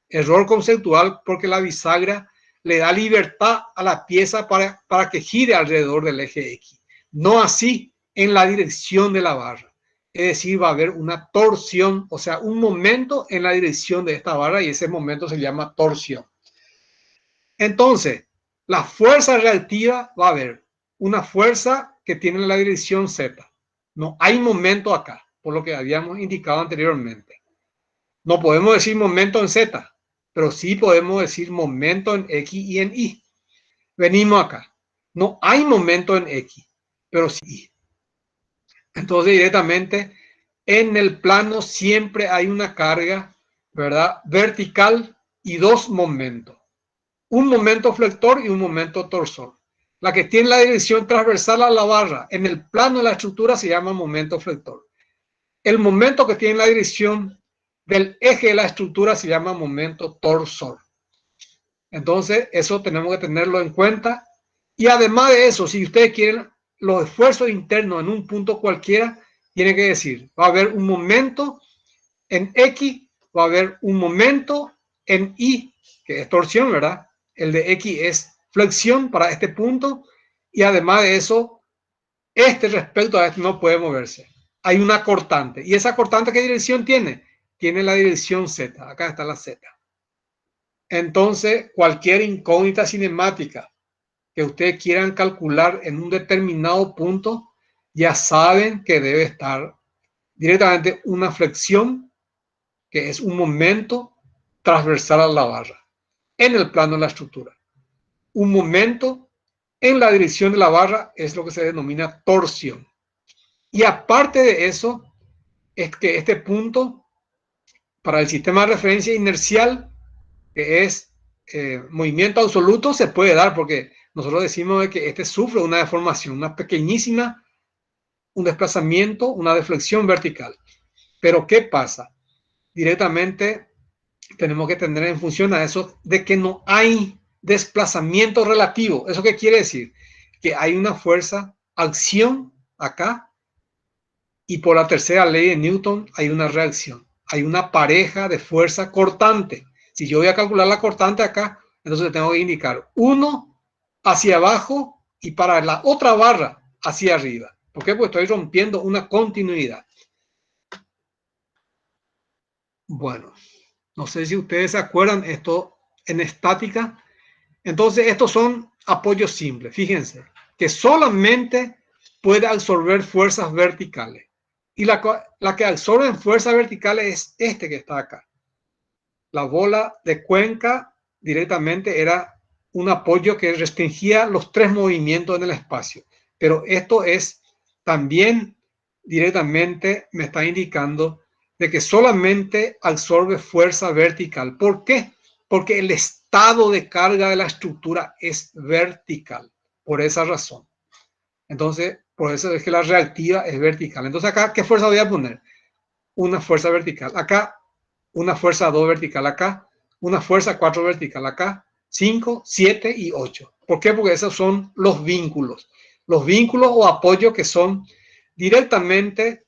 Error conceptual, porque la bisagra le da libertad a la pieza para que gire alrededor del eje X. No así en la dirección de la barra. Es decir, va a haber una torsión, o sea, un momento en la dirección de esta barra, y ese momento se llama torsión. Entonces, la fuerza reactiva va a haber una fuerza que tiene la dirección Z. No hay momento acá, por lo que habíamos indicado anteriormente. No podemos decir momento en Z, pero sí podemos decir momento en X y en Y. Venimos acá. No hay momento en X, pero sí. Entonces, directamente en el plano siempre hay una carga, ¿verdad? Vertical y 2 momentos. Un momento flector y un momento torsor. La que tiene la dirección transversal a la barra en el plano de la estructura se llama momento flector. El momento que tiene la dirección del eje de la estructura se llama momento torsor. Entonces, eso tenemos que tenerlo en cuenta. Y además de eso, si ustedes quieren los esfuerzos internos en un punto cualquiera, tiene que decir, va a haber un momento en X, va a haber un momento en Y, que es torsión, ¿verdad? El de X es flexión para este punto, y además de eso, respecto a este no puede moverse. Hay una cortante. ¿Y esa cortante qué dirección tiene? Tiene la dirección Z. Acá está la Z. Entonces, cualquier incógnita cinemática que ustedes quieran calcular en un determinado punto, ya saben que debe estar directamente una flexión, que es un momento transversal a la barra, en el plano de la estructura. Un momento en la dirección de la barra es lo que se denomina torsión. Y aparte de eso, es que este punto, para el sistema de referencia inercial, que es movimiento absoluto, se puede dar, porque nosotros decimos que este sufre una deformación, una pequeñísima, un desplazamiento, una deflexión vertical. Pero ¿qué pasa? Directamente tenemos que tener en función a eso de que no hay desplazamiento relativo. ¿Eso qué quiere decir? Que hay una fuerza, acción acá, y por la tercera ley de Newton hay una reacción. Hay una pareja de fuerza cortante. Si yo voy a calcular la cortante acá, entonces tengo que indicar uno hacia abajo y para la otra barra hacia arriba. ¿Por qué? Pues estoy rompiendo una continuidad. Bueno, no sé si ustedes se acuerdan esto en estática. Entonces, estos son apoyos simples. Fíjense que solamente puede absorber fuerzas verticales. Y la que absorbe fuerzas verticales es este que está acá. La bola de Cuenca directamente era un apoyo que restringía los tres movimientos en el espacio. Pero esto es también directamente me está indicando de que solamente absorbe fuerza vertical. ¿Por qué? Porque el estado de carga de la estructura es vertical. Por esa razón. Entonces, por eso es que la reactiva es vertical. Entonces acá, ¿qué fuerza voy a poner? Una fuerza vertical. Acá, una fuerza 2 vertical. Acá, una fuerza 4 vertical. Acá, 5, 7 y 8. ¿Por qué? Porque esos son los vínculos. Los vínculos o apoyos que son directamente,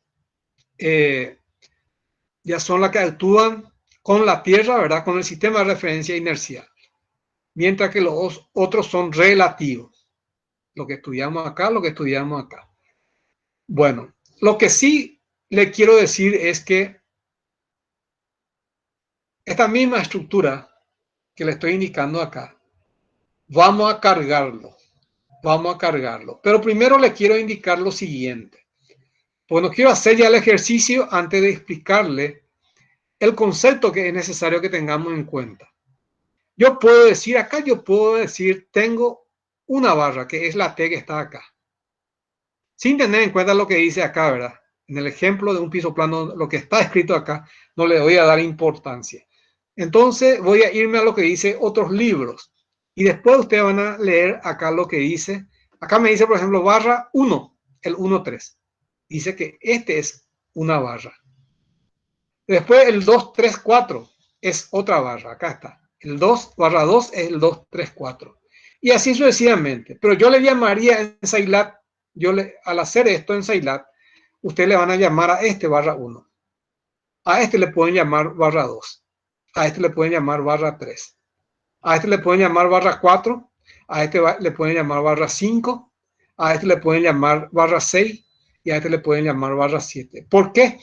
ya son las que actúan con la Tierra, ¿verdad? Con el sistema de referencia inercial. Mientras que los otros son relativos. Lo que estudiamos acá, lo que estudiamos acá. Bueno, lo que sí le quiero decir es que esta misma estructura que le estoy indicando acá, vamos a cargarlo. Vamos a cargarlo. Pero primero le quiero indicar lo siguiente. Bueno, quiero hacer ya el ejercicio antes de explicarle el concepto que es necesario que tengamos en cuenta. Yo puedo decir acá, tengo una barra, que es la T que está acá. Sin tener en cuenta lo que dice acá, ¿verdad? En el ejemplo de un piso plano, lo que está escrito acá, no le voy a dar importancia. Entonces voy a irme a lo que dice otros libros. Y después ustedes van a leer acá lo que dice. Acá me dice, por ejemplo, barra 1, el 1,3. Dice que este es una barra. Después el 2, 3, 4 es otra barra. Acá está. El 2, barra 2 es el 2, 3, 4. Y así sucesivamente. Pero yo le llamaría en Scilab, al hacer esto en Scilab, ustedes le van a llamar a este barra 1. A este le pueden llamar barra 2. A este le pueden llamar barra 3. A este le pueden llamar barra 4. A este le pueden llamar barra 5. A este le pueden llamar barra 6. Y a este le pueden llamar barra 7. ¿Por qué?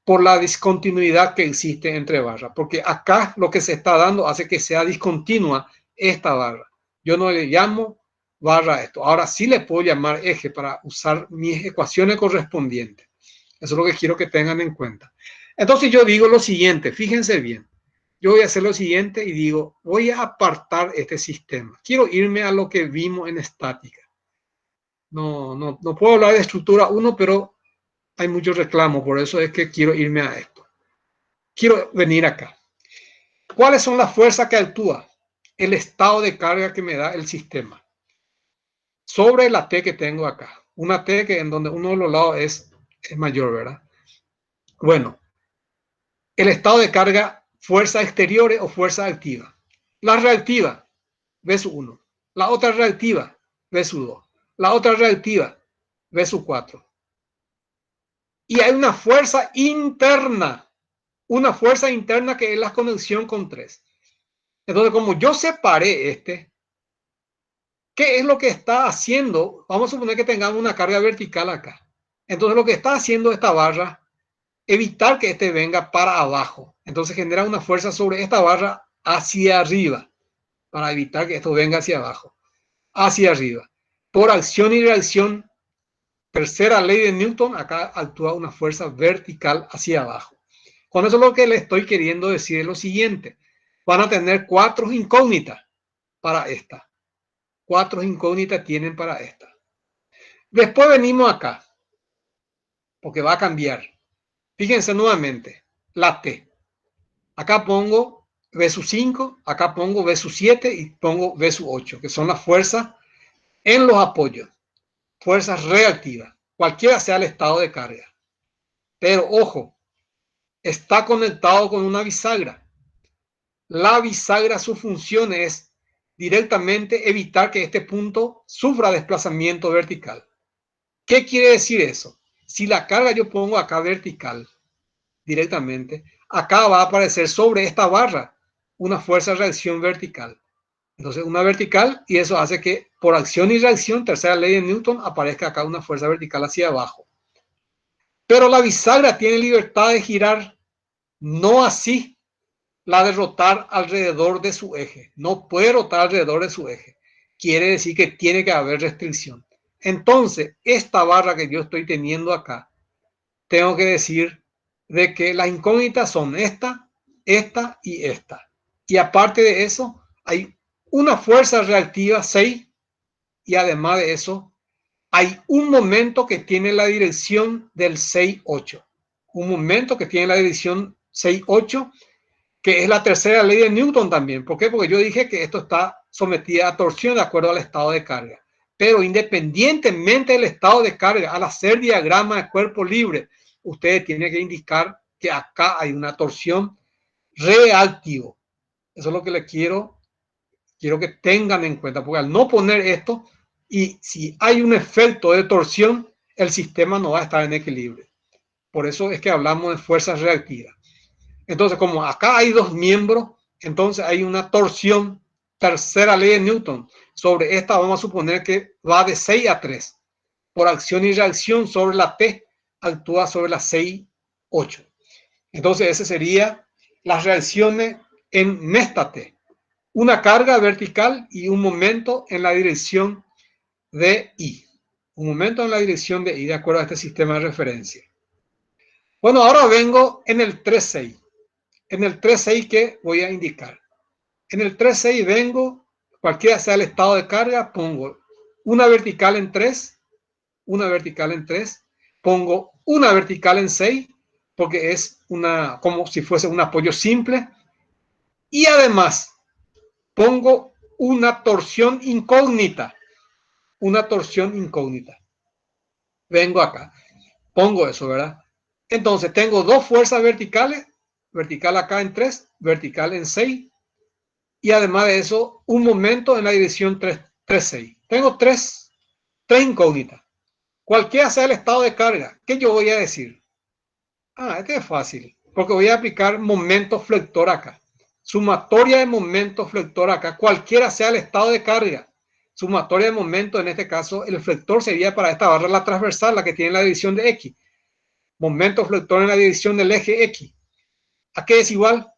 Por la discontinuidad que existe entre barras. Porque acá lo que se está dando hace que sea discontinua esta barra. Yo no le llamo barra a esto. Ahora sí le puedo llamar eje para usar mis ecuaciones correspondientes. Eso es lo que quiero que tengan en cuenta. Entonces yo digo lo siguiente, fíjense bien. Yo voy a hacer lo siguiente y digo, voy a apartar este sistema. Quiero irme a lo que vimos en estática. No puedo hablar de estructura 1, pero hay muchos reclamos, por eso es que quiero irme a esto. Quiero venir acá. ¿Cuáles son las fuerzas que actúan? El estado de carga que me da el sistema. Sobre la T que tengo acá. Una T que en donde uno de los lados es mayor, ¿verdad? Bueno, el estado de carga, fuerzas exteriores o fuerza activa. La reactiva, V1. La otra reactiva, V2. La otra reactiva, V4. Y hay una fuerza interna que es la conexión con 3. Entonces, como yo separé ¿qué es lo que está haciendo? Vamos a suponer que tengamos una carga vertical acá. Entonces, lo que está haciendo esta barra, evitar que venga para abajo. Entonces, genera una fuerza sobre esta barra hacia arriba, para evitar que esto venga hacia abajo, hacia arriba. Por acción y reacción, tercera ley de Newton, acá actúa una fuerza vertical hacia abajo. Con eso lo que le estoy queriendo decir es lo siguiente. Van a tener 4 incógnitas para esta. 4 incógnitas tienen para esta. Después venimos acá, porque va a cambiar. Fíjense nuevamente, la T. Acá pongo V5, acá pongo V7 y pongo V8, que son las fuerzas en los apoyos. Fuerzas reactivas, cualquiera sea el estado de carga. Pero ojo, está conectado con una bisagra. la bisagra, su función es directamente evitar que este punto sufra desplazamiento vertical. ¿Qué quiere decir eso? Si la carga yo pongo acá vertical directamente, acá va a aparecer sobre esta barra una fuerza de reacción vertical. Entonces una vertical, y eso hace que por acción y reacción, tercera ley de Newton, aparezca acá una fuerza vertical hacia abajo. Pero la bisagra tiene libertad de girar, no así la de rotar alrededor de su eje. No puede rotar alrededor de su eje. Quiere decir que tiene que haber restricción. Entonces, esta barra que yo estoy teniendo acá, tengo que decir de que las incógnitas son esta, esta y esta. Y aparte de eso, hay una fuerza reactiva 6 y además de eso, hay un momento que tiene la dirección del 6,8. Un momento que tiene la dirección 6,8, que es la tercera ley de Newton también. ¿Por qué? Porque yo dije que esto está sometido a torsión de acuerdo al estado de carga. Pero independientemente del estado de carga, al hacer diagrama de cuerpo libre, ustedes tienen que indicar que acá hay una torsión reactivo. Eso es lo que les quiero que tengan en cuenta, porque al no poner esto, y si hay un efecto de torsión, el sistema no va a estar en equilibrio. Por eso es que hablamos de fuerzas reactivas. Entonces, como acá hay dos miembros, entonces hay una torsión, tercera ley de Newton. Sobre esta vamos a suponer que va de 6 a 3. Por acción y reacción sobre la T, actúa sobre la 6,8. Entonces, ese sería las reacciones en esta T. Una carga vertical y un momento en la dirección de I. Un momento en la dirección de I, de acuerdo a este sistema de referencia. Bueno, ahora vengo en el 3,6. En el 3,6 que voy a indicar. En el 3,6 vengo, cualquiera sea el estado de carga, pongo una vertical en 3, una vertical en 3, pongo una vertical en 6, porque es una, como si fuese un apoyo simple, y además pongo una torsión incógnita, vengo acá, pongo eso, ¿verdad? Entonces tengo dos fuerzas verticales, vertical acá en 3, vertical en 6, y además de eso, un momento en la dirección 3,6. Tengo tres incógnitas. Cualquiera sea el estado de carga, ¿qué yo voy a decir? Este es fácil, porque voy a aplicar momento flector acá. Sumatoria de momento flector acá, cualquiera sea el estado de carga. Sumatoria de momento, en este caso, el flector sería para esta barra la transversal, la que tiene la dirección de X. Momento flector en la dirección del eje X. ¿A qué es igual?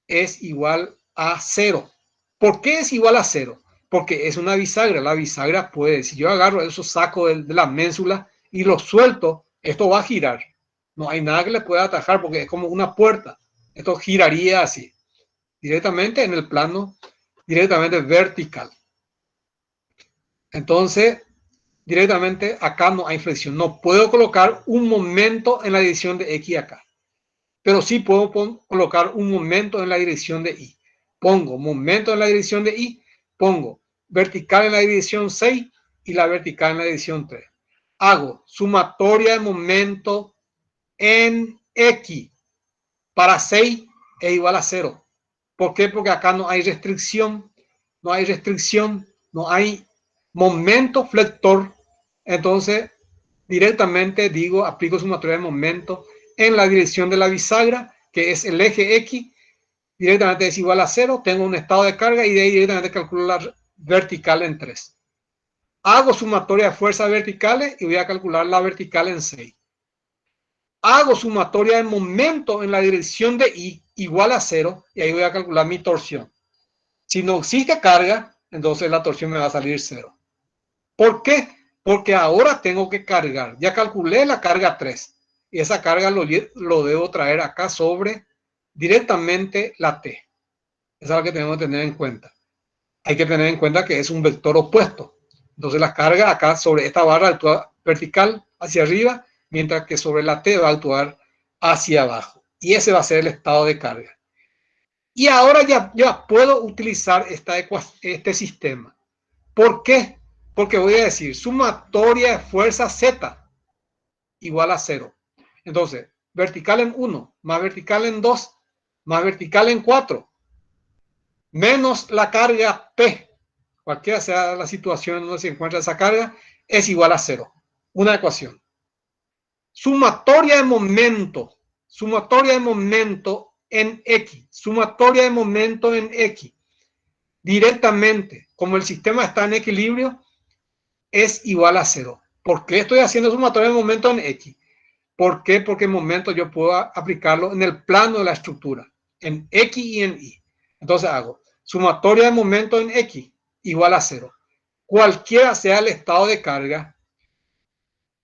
Es igual a 0. ¿Por qué es igual a 0? Porque es una bisagra. La bisagra puede, si yo agarro eso, saco de la ménsula y lo suelto, esto va a girar. No hay nada que le pueda atajar porque es como una puerta. Esto giraría así, directamente en el plano, directamente vertical. Entonces, directamente acá no hay flexión. No puedo colocar un momento en la dirección de X acá. Pero sí puedo colocar un momento en la dirección de Y. Pongo momento en la dirección de Y, pongo vertical en la dirección 6 y la vertical en la dirección 3. Hago sumatoria de momento en X. Para 6 es igual a 0. ¿Por qué? Porque acá no hay restricción, no hay momento flector. Entonces, directamente digo, aplico sumatoria de momento en la dirección de la bisagra, que es el eje X, directamente es igual a 0, tengo un estado de carga y de ahí directamente calculo la vertical en 3. Hago sumatoria de fuerzas verticales y voy a calcular la vertical en 6. Hago sumatoria de momento en la dirección de Y igual a 0 y ahí voy a calcular mi torsión. Si no existe carga, entonces la torsión me va a salir 0. ¿Por qué? Porque ahora tengo que cargar. Ya calculé la carga 3 y esa carga lo debo traer acá sobre directamente la T. Esa es la que tenemos que tener en cuenta. Hay que tener en cuenta que es un vector opuesto. Entonces la carga acá sobre esta barra actúa vertical hacia arriba, mientras que sobre la T va a actuar hacia abajo. Y ese va a ser el estado de carga. Y ahora ya puedo utilizar este sistema. ¿Por qué? Porque voy a decir sumatoria de fuerza Z igual a 0. Entonces, vertical en 1, más vertical en 2, más vertical en 4. menos la carga P, cualquiera sea la situación donde se encuentra esa carga, es igual a 0. Una ecuación. Sumatoria de momento en X, sumatoria de momento en X, directamente, como el sistema está en equilibrio, es igual a 0. ¿Por qué estoy haciendo sumatoria de momento en X? ¿Por qué? Porque en momento yo puedo aplicarlo en el plano de la estructura, en X y en Y. Entonces hago sumatoria de momento en X igual a 0. Cualquiera sea el estado de carga,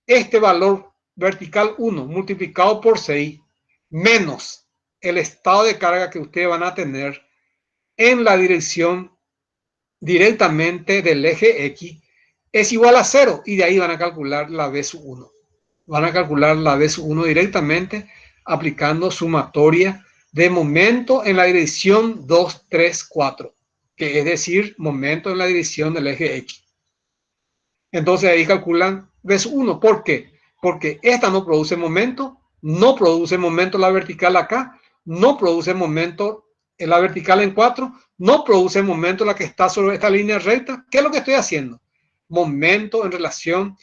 este valor vertical 1 multiplicado por 6 menos el estado de carga que ustedes van a tener en la dirección directamente del eje X es igual a 0 y de ahí van a calcular la B sub 1. Van a calcular la B sub 1 directamente aplicando sumatoria de momento en la dirección 2, 3, 4, que es decir, momento en la dirección del eje X. Entonces ahí calculan B sub 1. ¿Por qué? Porque esta no produce momento la vertical acá, no produce momento en la vertical en 4, no produce momento la que está sobre esta línea recta. ¿Qué es lo que estoy haciendo? Momento en relación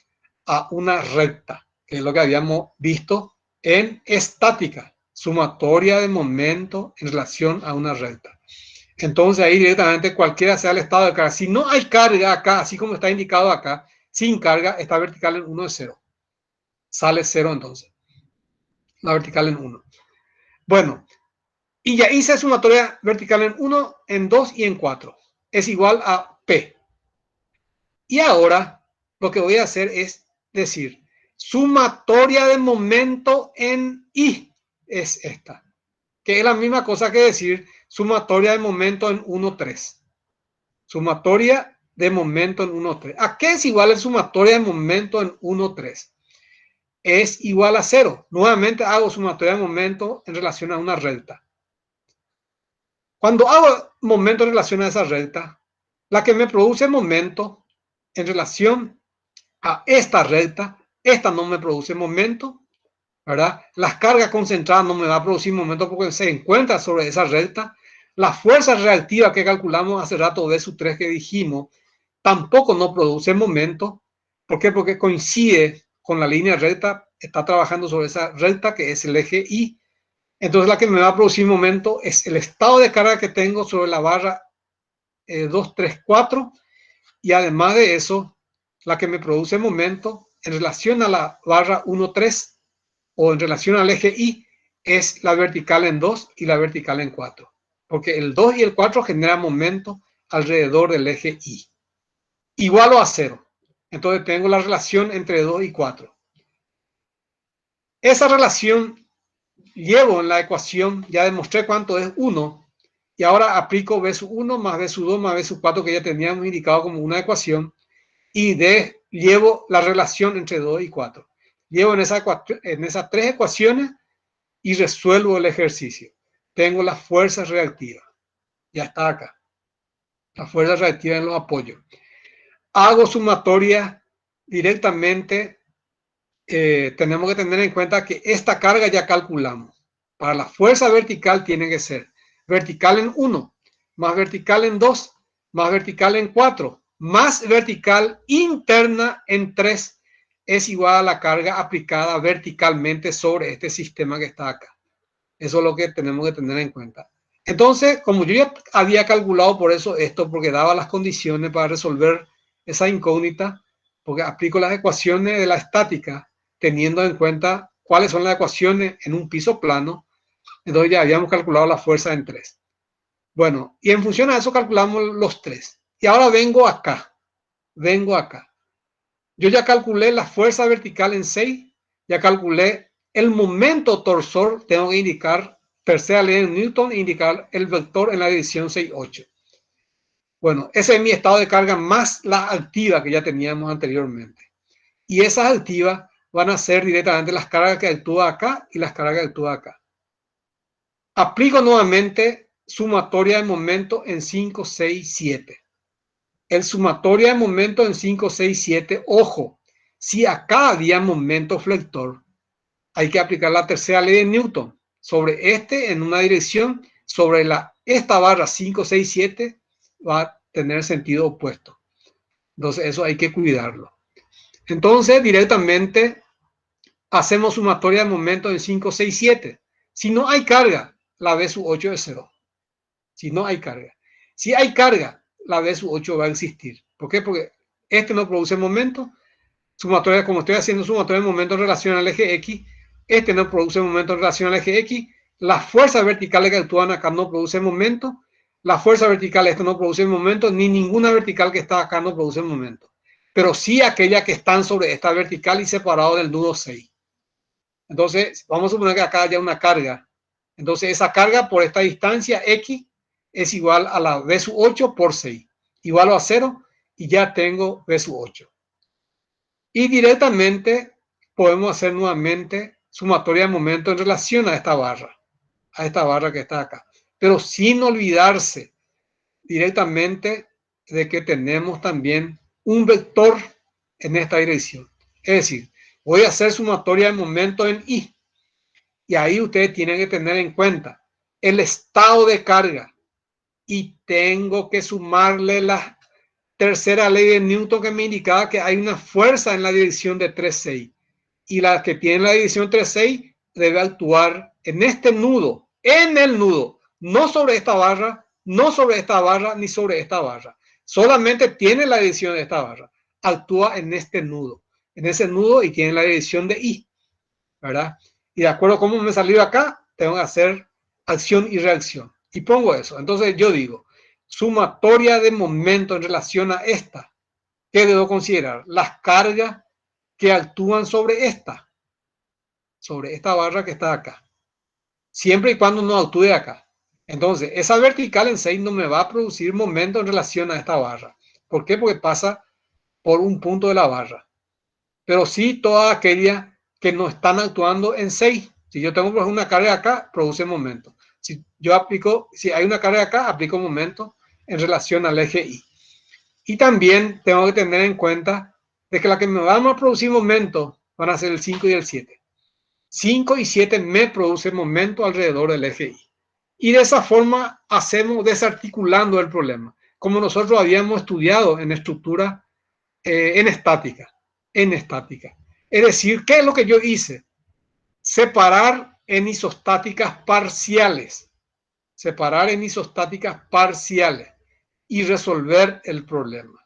a una recta, que es lo que habíamos visto en estática, sumatoria de momento en relación a una recta. Entonces ahí directamente cualquiera sea el estado de carga. Si no hay carga acá, así como está indicado acá, sin carga, está vertical en 1 es 0. Sale 0 entonces. La vertical en 1. Bueno, y ya hice sumatoria vertical en 1, en 2 y en 4. Es igual a P. Y ahora lo que voy a hacer es decir, sumatoria de momento en I es esta. Que es la misma cosa que decir sumatoria de momento en 1, 3. Sumatoria de momento en 1, 3. ¿A qué es igual el sumatoria de momento en 1, 3? Es igual a 0. Nuevamente hago sumatoria de momento en relación a una recta. Cuando hago momento en relación a esa recta, la que me produce momento en relación a esta recta, esta no me produce momento, ¿verdad? Las cargas concentradas no me va a producir momento porque se encuentra sobre esa recta. La fuerza reactiva que calculamos hace rato de su 3 que dijimos, tampoco no produce momento. ¿Por qué? Porque coincide con la línea recta, está trabajando sobre esa recta que es el eje Y. Entonces la que me va a producir momento es el estado de carga que tengo sobre la barra 2, 3, 4 y además de eso, la que me produce momento en relación a la barra 1, 3 o en relación al eje Y es la vertical en 2 y la vertical en 4. Porque el 2 y el 4 generan momento alrededor del eje Y. Igual a 0. Entonces tengo la relación entre 2 y 4. Esa relación llevo en la ecuación, ya demostré cuánto es 1, y ahora aplico B sub 1 más B sub 2 más B sub 4 que ya teníamos indicado como una ecuación, y llevo la relación entre 2 y 4. Llevo en esas tres ecuaciones y resuelvo el ejercicio. Tengo la fuerza reactiva. Ya está acá. La fuerza reactiva en los apoyos. Hago sumatoria directamente. Tenemos que tener en cuenta que esta carga ya calculamos. Para la fuerza vertical tiene que ser vertical en 1, más vertical en 2, más vertical en 4, más vertical interna en 3 es igual a la carga aplicada verticalmente sobre este sistema que está acá. Eso es lo que tenemos que tener en cuenta. Entonces, como yo ya había calculado por eso esto, porque daba las condiciones para resolver esa incógnita, porque aplico las ecuaciones de la estática, teniendo en cuenta cuáles son las ecuaciones en un piso plano, entonces ya habíamos calculado la fuerza en 3. Bueno, y en función a eso calculamos los 3. Y ahora vengo acá. Yo ya calculé la fuerza vertical en 6, ya calculé el momento torsor, tengo que indicar tercera ley de Newton e indicar el vector en la dirección 6, 8. Bueno, ese es mi estado de carga más la activa que ya teníamos anteriormente. Y esas activas van a ser directamente las cargas que actúan acá y las cargas que actúan acá. Aplico nuevamente sumatoria de momento en 5, 6, 7. El sumatoria de momento en 5, 6, 7, ojo, si acá había momento flector, hay que aplicar la tercera ley de Newton sobre este en una dirección, sobre esta barra 5, 6, 7 va a tener sentido opuesto. Entonces eso hay que cuidarlo. Entonces directamente hacemos sumatoria de momentos en 5, 6, 7. Si no hay carga, la B sub 8 es 0. Si no hay carga. Si hay carga, la B sub 8 va a existir. ¿Por qué? Porque este no produce momento. Sumatoria, como estoy haciendo sumatoria de momento en relación al eje X, este no produce momento en relación al eje X. Las fuerzas verticales que actúan acá no producen momento. La fuerza vertical esta no produce momento, ni ninguna vertical que está acá no produce momento. Pero sí aquellas que están sobre esta vertical y separado del nudo 6. Entonces, vamos a suponer que acá haya una carga. Entonces, esa carga por esta distancia X es igual a la B sub 8 por 6. Igual a 0 y ya tengo B sub 8. Y directamente podemos hacer nuevamente sumatoria de momento en relación a esta barra que está acá. Pero sin olvidarse directamente de que tenemos también un vector en esta dirección. Es decir, voy a hacer sumatoria de momento en I. Y ahí ustedes tienen que tener en cuenta el estado de carga. Y tengo que sumarle la tercera ley de Newton que me indicaba que hay una fuerza en la dirección de 3,6. Y la que tiene la dirección 3,6 debe actuar en este nudo, en el nudo, no sobre esta barra, no sobre esta barra, ni sobre esta barra. Solamente tiene la dirección de esta barra. Actúa en este nudo, en ese nudo y tiene la dirección de I, ¿verdad? Y de acuerdo a cómo me salió acá, tengo que hacer acción y reacción. Y pongo eso. Entonces yo digo, sumatoria de momento en relación a esta. ¿Qué debo considerar? Las cargas que actúan sobre esta barra que está acá. Siempre y cuando no actúe acá. Entonces, esa vertical en 6 no me va a producir momento en relación a esta barra. ¿Por qué? Porque pasa por un punto de la barra. Pero sí todas aquellas que no están actuando en 6. Si yo tengo una carga acá, produce momento. Si hay una carga acá, aplico momento en relación al eje Y. Y también tengo que tener en cuenta de que la que me van a producir momento van a ser el 5 y el 7. 5 y 7 me producen momento alrededor del eje Y. Y de esa forma hacemos desarticulando el problema, como nosotros habíamos estudiado en estructura, en estática. Es decir, ¿qué es lo que yo hice? Separar en isostáticas parciales. Y resolver el problema.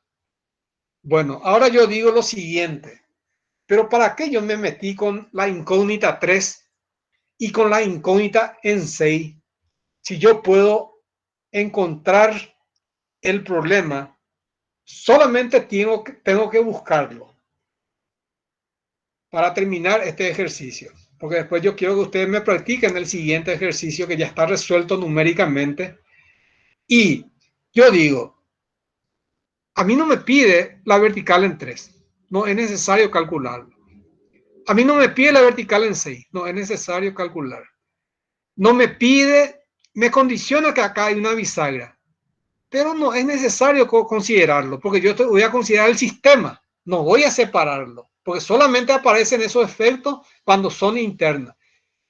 Bueno, ahora yo digo lo siguiente. Pero ¿para qué yo me metí con la incógnita 3 y con la incógnita en 6? Si yo puedo encontrar el problema, solamente tengo que buscarlo para terminar este ejercicio. Porque después yo quiero que ustedes me practiquen el siguiente ejercicio que ya está resuelto numéricamente. Y yo digo, a mí no me pide la vertical en 3. No es necesario calcularlo. A mí no me pide la vertical en 6. No es necesario calcular. No me pide, me condiciona que acá hay una bisagra. Pero no es necesario considerarlo, porque yo voy a considerar el sistema. No voy a separarlo, porque solamente aparecen esos efectos cuando son internas.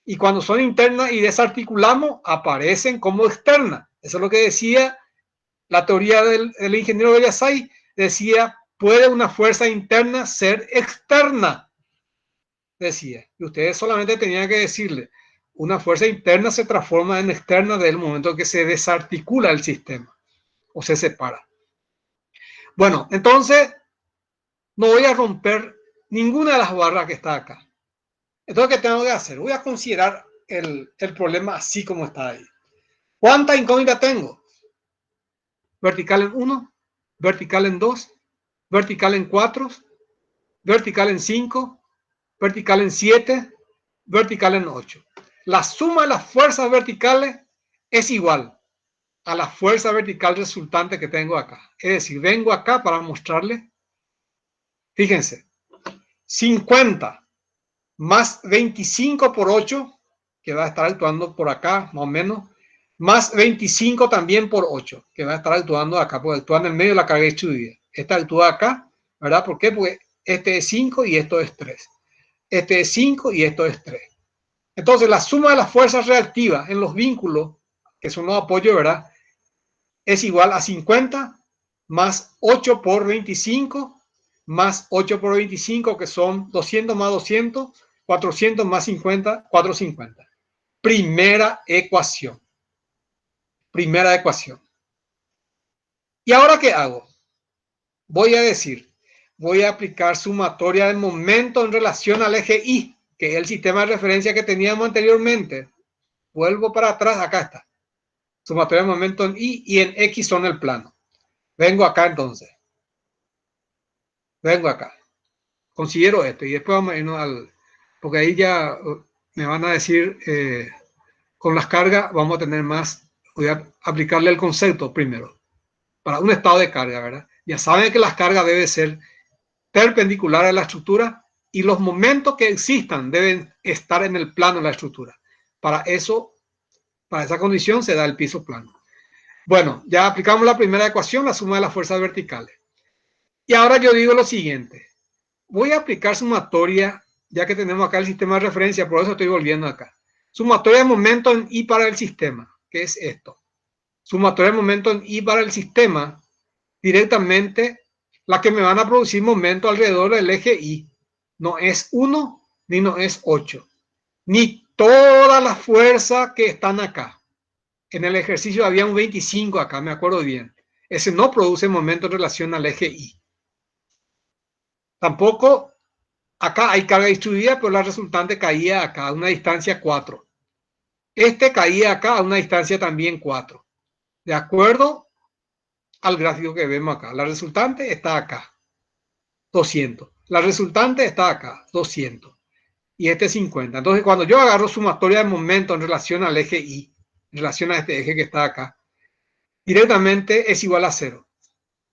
Y cuando son internas y desarticulamos, aparecen como externas. Eso es lo que decía la teoría del ingeniero Bellasay. Decía, ¿puede una fuerza interna ser externa? Decía. Y ustedes solamente tenían que decirle, una fuerza interna se transforma en externa desde el momento en que se desarticula el sistema o se separa. Bueno, entonces no voy a romper ninguna de las barras que está acá. Entonces, ¿qué tengo que hacer? Voy a considerar el problema así como está ahí. ¿Cuántas incógnitas tengo? Vertical en 1, vertical en 2, vertical en 4, vertical en 5, vertical en 7, vertical en 8. La suma de las fuerzas verticales es igual a la fuerza vertical resultante que tengo acá. Es decir, vengo acá para mostrarle, fíjense, 50 más 25 por 8, que va a estar actuando por acá, más o menos, más 25 también por 8, que va a estar actuando acá, porque actúa en el medio de la carga distribuida. Esta actúa acá, ¿verdad? ¿Por qué? Porque este es 5 y esto es 3. Este es 5 y esto es 3. Entonces, la suma de las fuerzas reactivas en los vínculos que son los apoyos, ¿verdad? Es igual a 50 más 8 por 25 más 8 por 25, que son 200 más 200, 400 más 50, 450. Primera ecuación. Primera ecuación. ¿Y ahora qué hago? Voy a decir, voy a aplicar sumatoria de momento en relación al eje Y, que es el sistema de referencia que teníamos anteriormente. Vuelvo para atrás, acá está. Sumatoria de momento en Y y en X son el plano. Vengo acá entonces. Vengo acá. Considero esto y después vamos a irnos al... Porque ahí ya me van a decir, con las cargas vamos a tener más... Voy a aplicarle el concepto primero. Para un estado de carga, ¿verdad? Ya saben que las cargas deben ser perpendiculares a la estructura y los momentos que existan deben estar en el plano de la estructura. Para eso, para esa condición se da el piso plano. Bueno, ya aplicamos la primera ecuación, la suma de las fuerzas verticales. Y ahora yo digo lo siguiente. Voy a aplicar sumatoria, ya que tenemos acá el sistema de referencia, por eso estoy volviendo acá. Sumatoria de momento en Y para el sistema, que es esto. Sumatoria de momento en Y para el sistema, directamente la que me van a producir momento alrededor del eje Y. No es 1 ni no es 8, ni todas las fuerzas que están acá. En el ejercicio había un 25 acá, me acuerdo bien. Ese no produce momento en relación al eje Y. Tampoco acá hay carga distribuida, pero la resultante caía acá a una distancia 4. Este caía acá a una distancia también 4. De acuerdo al gráfico que vemos acá. La resultante está acá, 200. La resultante está acá, 200. Y este 50. Entonces, cuando yo agarro sumatoria de momento en relación al eje Y, en relación a este eje que está acá, directamente es igual a 0.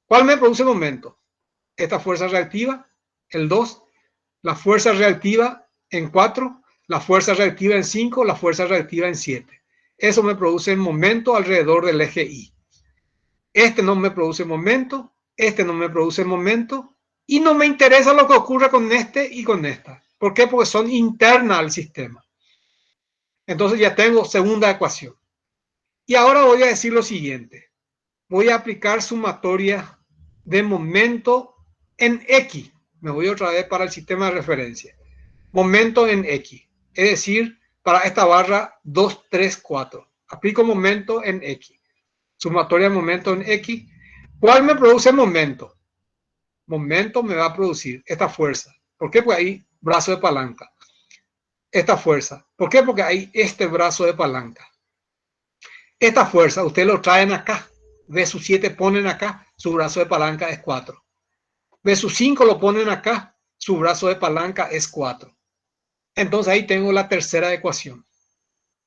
¿Cuál me produce momento? Esta fuerza reactiva, el 2, la fuerza reactiva en 4, la fuerza reactiva en 5, la fuerza reactiva en 7. Eso me produce el momento alrededor del eje Y. Este no me produce momento, este no me produce momento, y no me interesa lo que ocurra con este y con esta. ¿Por qué? Porque son internas al sistema. Entonces ya tengo segunda ecuación. Y ahora voy a decir lo siguiente. Voy a aplicar sumatoria de momento en X. Me voy otra vez para el sistema de referencia. Momento en X. Es decir, para esta barra 2, 3, 4. Aplico momento en X. Sumatoria de momento en X. ¿Cuál me produce momento? Momento me va a producir esta fuerza. ¿Por qué? Porque hay brazo de palanca. Esta fuerza. ¿Por qué? Porque hay este brazo de palanca. Esta fuerza, ustedes lo traen acá. V sub 7 ponen acá, su brazo de palanca es 4. V sub 5 lo ponen acá, su brazo de palanca es 4. Entonces ahí tengo la tercera ecuación.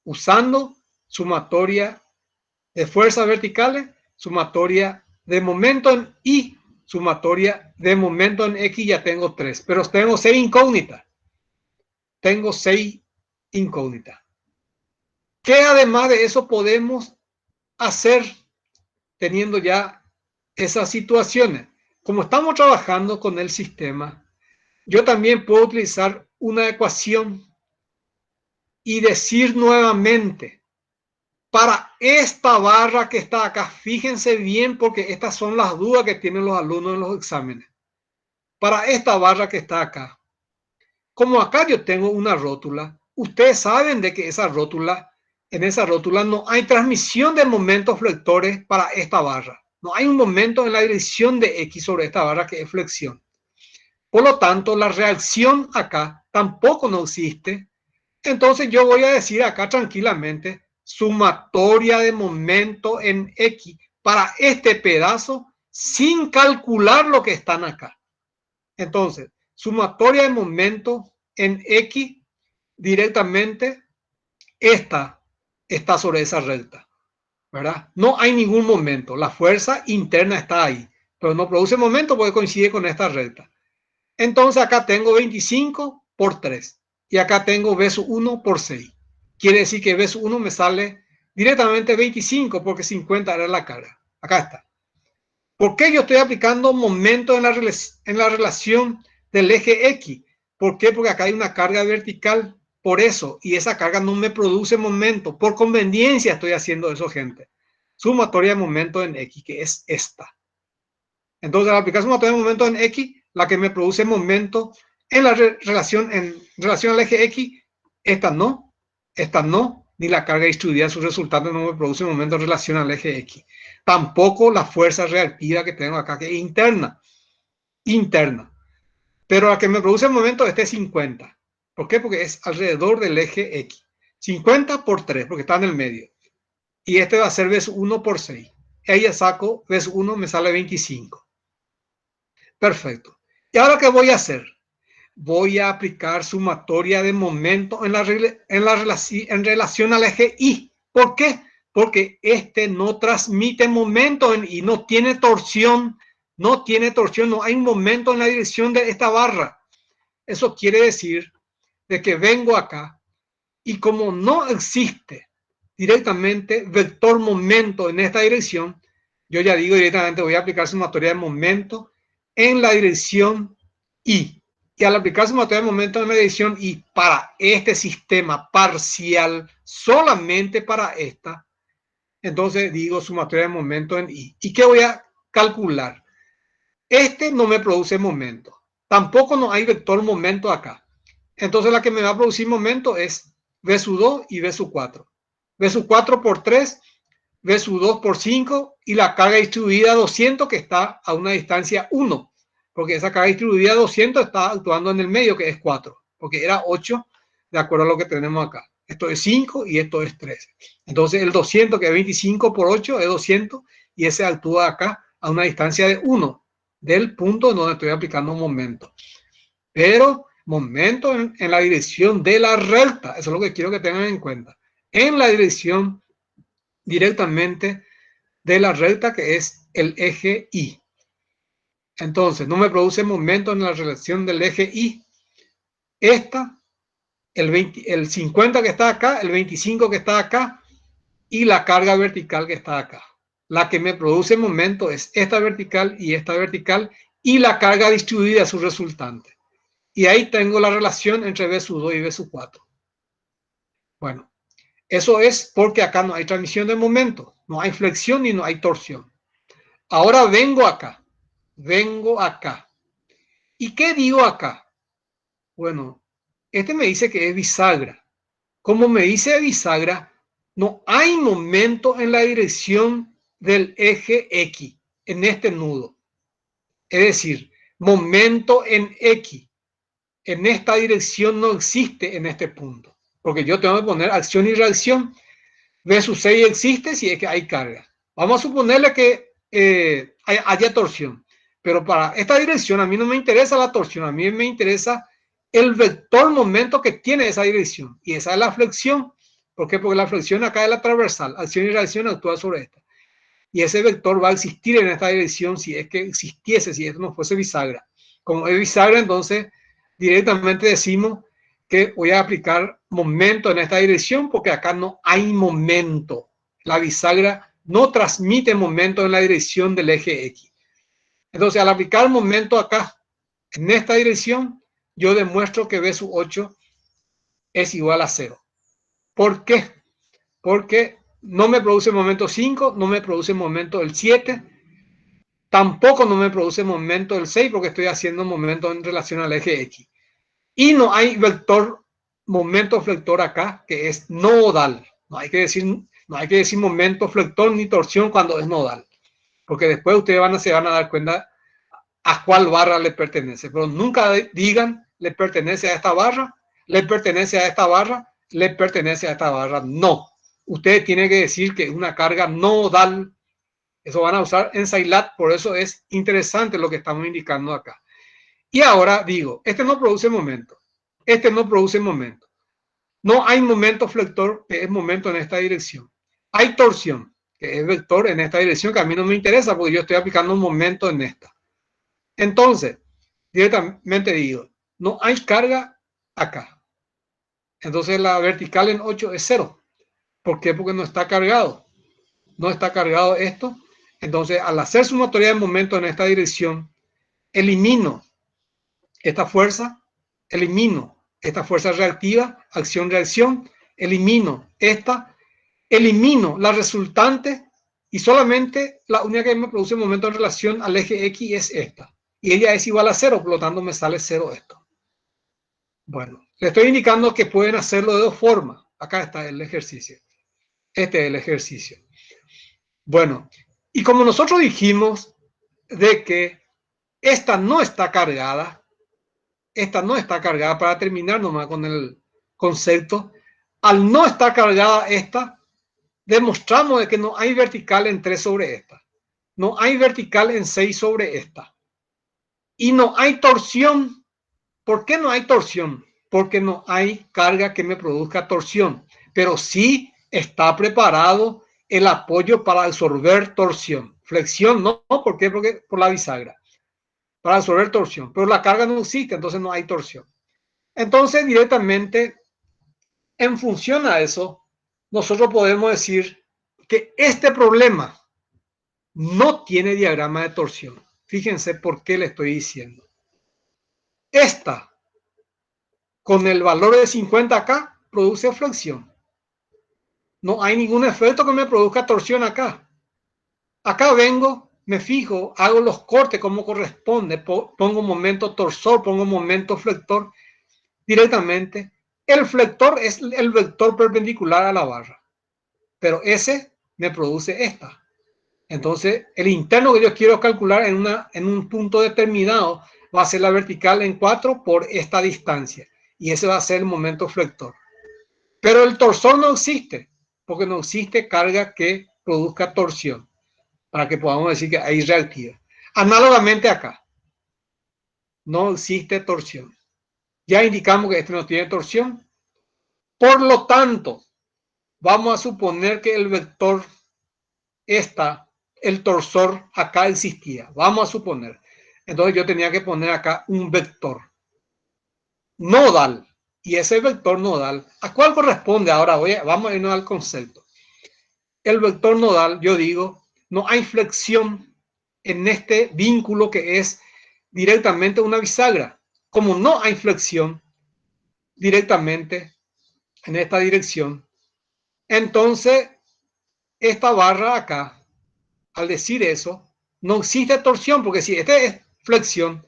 Usando sumatoria de fuerzas verticales, sumatoria de momento en Y, sumatoria de momento en X, ya tengo 3. Pero tengo 6 incógnitas. Tengo 6 incógnitas. ¿Qué además de eso podemos hacer teniendo ya esas situaciones? Como estamos trabajando con el sistema, yo también puedo utilizar una ecuación y decir nuevamente, para esta barra que está acá, fíjense bien porque estas son las dudas que tienen los alumnos en los exámenes. Para esta barra que está acá, como acá yo tengo una rótula, ustedes saben de que esa rótula, en esa rótula no hay transmisión de momentos flectores para esta barra. No hay un momento en la dirección de X sobre esta barra que es flexión. Por lo tanto, la reacción acá tampoco no existe. Entonces yo voy a decir acá tranquilamente sumatoria de momento en X para este pedazo sin calcular lo que están acá. Entonces, sumatoria de momento en X directamente esta está sobre esa recta, ¿verdad? No hay ningún momento. La fuerza interna está ahí, pero no produce momento porque coincide con esta recta. Entonces acá tengo 25 por 3 y acá tengo V sub 1 por 6. Quiere decir que V sub 1 me sale directamente 25 porque 50 era la carga. Acá está. ¿Por qué yo estoy aplicando momento en la relación del eje X? ¿Por qué? Porque acá hay una carga vertical por eso, y esa carga no me produce momento. Por conveniencia estoy haciendo eso, gente. Sumatoria de momento en X, que es esta. Entonces, al aplicar sumatoria de momento en X, la que me produce momento en la relación al eje X, esta no, ni la carga distribuida, su resultante no me produce momento en relación al eje X. Tampoco la fuerza reactiva que tengo acá, que es interna. Pero la que me produce el momento es 50. ¿Por qué? Porque es alrededor del eje X. 50 por 3, porque está en el medio. Y este va a ser vez 1 por 6. Y ahí ya saco, vez 1 me sale 25. Perfecto. ¿Y ahora qué voy a hacer? Voy a aplicar sumatoria de momento en relación al eje Y. ¿Por qué? Porque este no transmite momento en Y, no tiene torsión, no hay momento en la dirección de esta barra. Eso quiere decir de que vengo acá y como no existe directamente vector momento en esta dirección, yo ya digo directamente voy a aplicar sumatoria de momento en la dirección Y. Y al aplicar sumatoria de momento en la dirección Y para este sistema parcial, solamente para esta, entonces digo sumatoria de momento en Y. ¿Y qué voy a calcular? Este no me produce momento. Tampoco no hay vector momento acá. Entonces la que me va a producir momento es V sub 2 y V sub 4. V sub 4 por 3, V sub 2 por 5 y la carga distribuida 200 que está a una distancia 1. Porque esa carga distribuida 200 está actuando en el medio que es 4. Porque era 8 de acuerdo a lo que tenemos acá. Esto es 5 y esto es 13. Entonces el 200 que es 25 por 8 es 200 y ese actúa acá a una distancia de 1 del punto donde estoy aplicando un momento. Pero momento en la dirección de la recta, eso es lo que quiero que tengan en cuenta. En la dirección directamente de la recta que es el eje Y. Entonces, no me produce momento en la relación del eje Y. Esta, el 50 que está acá, el 25 que está acá y la carga vertical que está acá. La que me produce momento es esta vertical y la carga distribuida, su resultante. Y ahí tengo la relación entre V sub 2 y V sub 4. Bueno, eso es porque acá no hay transmisión de momento, no hay flexión ni no hay torsión. Ahora vengo acá. ¿Y qué digo acá? Bueno, este me dice que es bisagra. Como me dice bisagra, no hay momento en la dirección del eje X, en este nudo. Es decir, momento en X, en esta dirección no existe en este punto. Porque yo tengo que poner acción y reacción. V sub 6 existe si es que hay carga. Vamos a suponerle que haya torsión. Pero para esta dirección a mí no me interesa la torsión, a mí me interesa el vector momento que tiene esa dirección. Y esa es la flexión. ¿Por qué? Porque la flexión acá es la transversal. Acción y reacción actúa sobre esta. Y ese vector va a existir en esta dirección si es que existiese, si esto no fuese bisagra. Como es bisagra, entonces directamente decimos que voy a aplicar momento en esta dirección porque acá no hay momento. La bisagra no transmite momento en la dirección del eje X. Entonces, al aplicar momento acá, en esta dirección, yo demuestro que V sub 8 es igual a 0. ¿Por qué? Porque no me produce momento 5, no me produce momento el 7, tampoco no me produce momento el 6 porque estoy haciendo momento en relación al eje X. Y no hay vector momento flector acá que es nodal. No hay que decir momento flector ni torsión cuando es nodal. Porque después ustedes se van a dar cuenta a cuál barra le pertenece. Pero nunca digan le pertenece a esta barra, le pertenece a esta barra, le pertenece a esta barra. No. Ustedes tienen que decir que es una carga nodal. Eso van a usar en Scilab, por eso es interesante lo que estamos indicando acá. Y ahora digo, este no produce momento. Este no produce momento. No hay momento flector, que es momento en esta dirección. Hay torsión, que es vector en esta dirección, que a mí no me interesa porque yo estoy aplicando un momento en esta. Entonces, directamente digo, no hay carga acá. Entonces la vertical en 8 es 0. ¿Por qué? Porque no está cargado. No está cargado esto. Entonces, al hacer sumatoria de momento en esta dirección, elimino esta fuerza, elimino esta fuerza reactiva, acción-reacción, elimino esta, elimino la resultante y solamente la única que me produce un momento en relación al eje X es esta. Y ella es igual a 0, por lo tanto me sale 0 esto. Bueno, le estoy indicando que pueden hacerlo de dos formas. Acá está el ejercicio. Este es el ejercicio. Bueno, y como nosotros dijimos de que esta no está cargada para terminar nomás con el concepto, al no estar cargada esta, demostramos de que no hay vertical en 3 sobre esta, no hay vertical en 6 sobre esta, y no hay torsión. ¿Por qué no hay torsión? Porque no hay carga que me produzca torsión, pero sí está preparado el apoyo para absorber torsión. Flexión no, ¿por qué? Porque por la bisagra, para absorber torsión, pero la carga no existe, entonces no hay torsión. Entonces directamente, en función a eso, nosotros podemos decir que este problema no tiene diagrama de torsión. Fíjense por qué le estoy diciendo. Esta, con el valor de 50 acá, produce flexión. No hay ningún efecto que me produzca torsión acá. Acá vengo, me fijo, hago los cortes como corresponde, pongo momento torsor, pongo momento flector directamente. El flector es el vector perpendicular a la barra, pero ese me produce esta. Entonces, el interno que yo quiero calcular en un punto determinado va a ser la vertical en 4 por esta distancia. Y ese va a ser el momento flector. Pero el torsor no existe, porque no existe carga que produzca torsión, para que podamos decir que hay reactiva. Análogamente acá, no existe torsión. Ya indicamos que este no tiene torsión. Por lo tanto, vamos a suponer que el vector el torsor acá existía. Vamos a suponer. Entonces yo tenía que poner acá un vector nodal. Y ese vector nodal, ¿a cuál corresponde? Ahora vamos a irnos al concepto. El vector nodal, yo digo, no hay flexión en este vínculo que es directamente una bisagra. Como no hay flexión directamente en esta dirección, entonces esta barra acá, al decir eso, no existe torsión, porque si esta es flexión,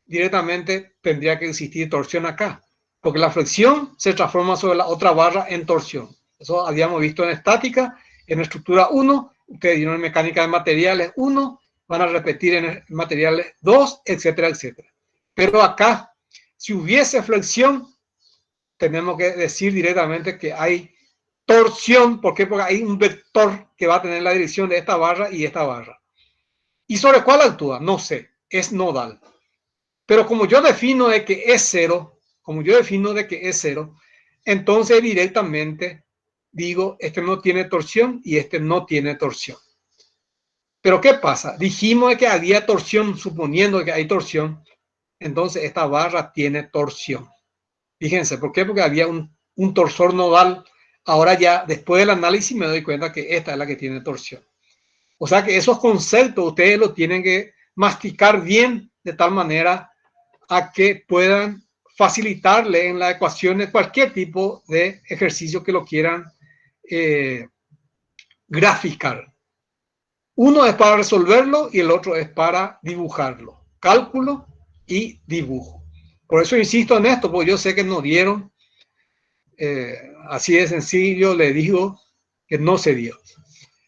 directamente tendría que existir torsión acá, porque la flexión se transforma sobre la otra barra en torsión. Eso habíamos visto en estática, en estructura 1, ustedes dieron en mecánica de materiales 1, van a repetir en materiales 2, etcétera, etcétera. Pero acá, si hubiese flexión, tenemos que decir directamente que hay torsión. ¿Por qué? Porque hay un vector que va a tener la dirección de esta barra y esta barra. ¿Y sobre cuál actúa? No sé, es nodal. Pero como yo defino de que es 0, entonces directamente digo, este no tiene torsión y este no tiene torsión. Pero ¿qué pasa? Dijimos que había torsión, suponiendo que hay torsión, entonces esta barra tiene torsión. Fíjense, ¿por qué? Porque había un torsor nodal. Ahora ya, después del análisis, me doy cuenta que esta es la que tiene torsión. O sea que esos conceptos ustedes los tienen que masticar bien de tal manera a que puedan facilitarle en la ecuación de cualquier tipo de ejercicio que lo quieran graficar. Uno es para resolverlo y el otro es para dibujarlo. Cálculo y dibujo. Por eso insisto en esto, porque yo sé que nos dieron, así de sencillo, le digo que no se dio.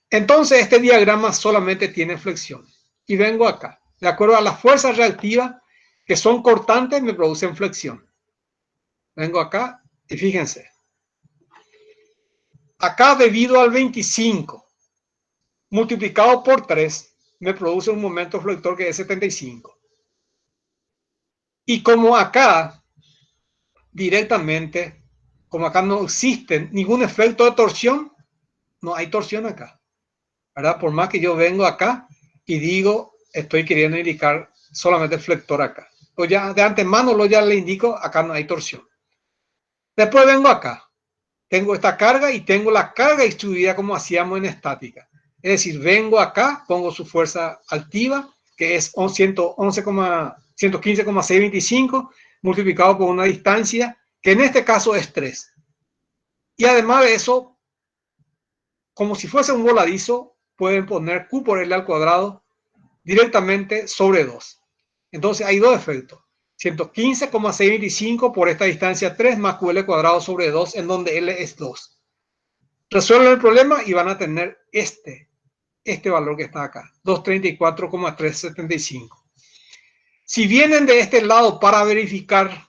Entonces este diagrama solamente tiene flexión. Y vengo acá. De acuerdo a las fuerzas reactivas que son cortantes, me producen flexión. Vengo acá y fíjense. Acá debido al 25 multiplicado por 3 me produce un momento flector que es 75. Y como acá directamente, como acá no existe ningún efecto de torsión, no hay torsión acá, ¿verdad? Por más que yo vengo acá y digo, estoy queriendo indicar solamente el flector acá. O ya de antemano ya le indico, acá no hay torsión. Después vengo acá, tengo esta carga y tengo la carga distribuida como hacíamos en estática. Es decir, vengo acá, pongo su fuerza altiva, que es 115,625, multiplicado por una distancia que en este caso es 3. Y además de eso, como si fuese un voladizo, pueden poner Q por L al cuadrado directamente sobre 2. Entonces hay dos efectos. 115,625 por esta distancia 3 más QL cuadrado sobre 2, en donde L es 2. Resuelven el problema y van a tener este valor que está acá, 234,375. Si vienen de este lado para verificar,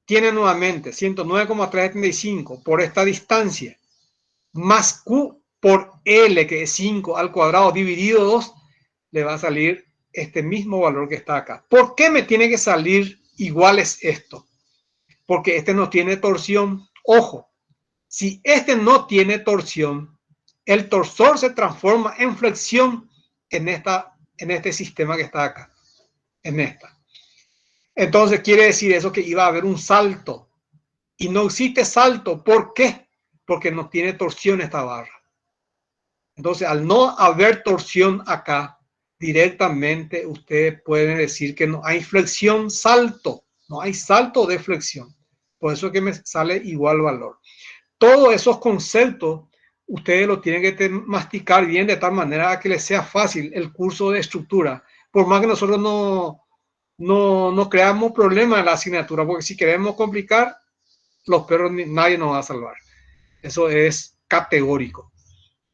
tienen nuevamente 109,375 por esta distancia, más Q por L, que es 5 al cuadrado dividido 2, le va a salir este mismo valor que está acá. ¿Por qué me tiene que salir iguales esto? Porque este no tiene torsión. Ojo, si este no tiene torsión, el torsor se transforma en flexión en este sistema que está acá, en esta. Entonces quiere decir eso que iba a haber un salto. Y no existe salto. ¿Por qué? Porque no tiene torsión esta barra. Entonces, al no haber torsión acá, directamente ustedes pueden decir que no hay flexión, salto. No hay salto de flexión. Por eso que me sale igual valor. Todos esos conceptos ustedes lo tienen que masticar bien de tal manera que les sea fácil el curso de estructura. Por más que nosotros no creamos problemas en la asignatura, porque si queremos complicar, los perros nadie nos va a salvar. Eso es categórico.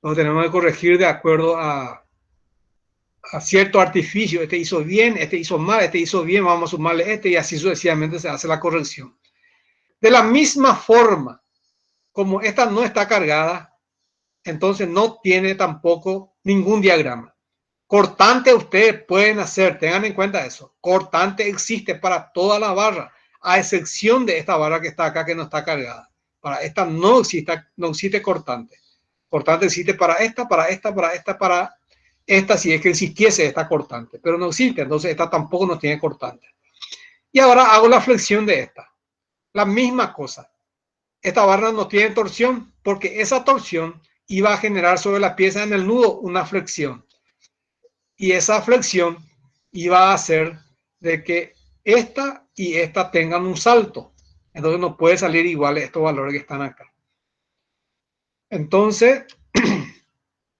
Lo tenemos que corregir de acuerdo a cierto artificio. Este hizo bien, este hizo mal, este hizo bien, vamos a sumarle este, y así sucesivamente se hace la corrección. De la misma forma, como esta no está cargada, entonces no tiene tampoco ningún diagrama. Cortante ustedes pueden hacer, tengan en cuenta eso. Cortante existe para toda la barra, a excepción de esta barra que está acá que no está cargada. Para esta no existe cortante. Cortante existe para esta, si es que existiese esta cortante, pero no existe, entonces esta tampoco no tiene cortante. Y ahora hago la flexión de esta. La misma cosa. Esta barra no tiene torsión porque esa torsión iba a generar sobre la pieza en el nudo una flexión. Y esa flexión iba a hacer de que esta y esta tengan un salto. Entonces no puede salir igual estos valores que están acá. Entonces,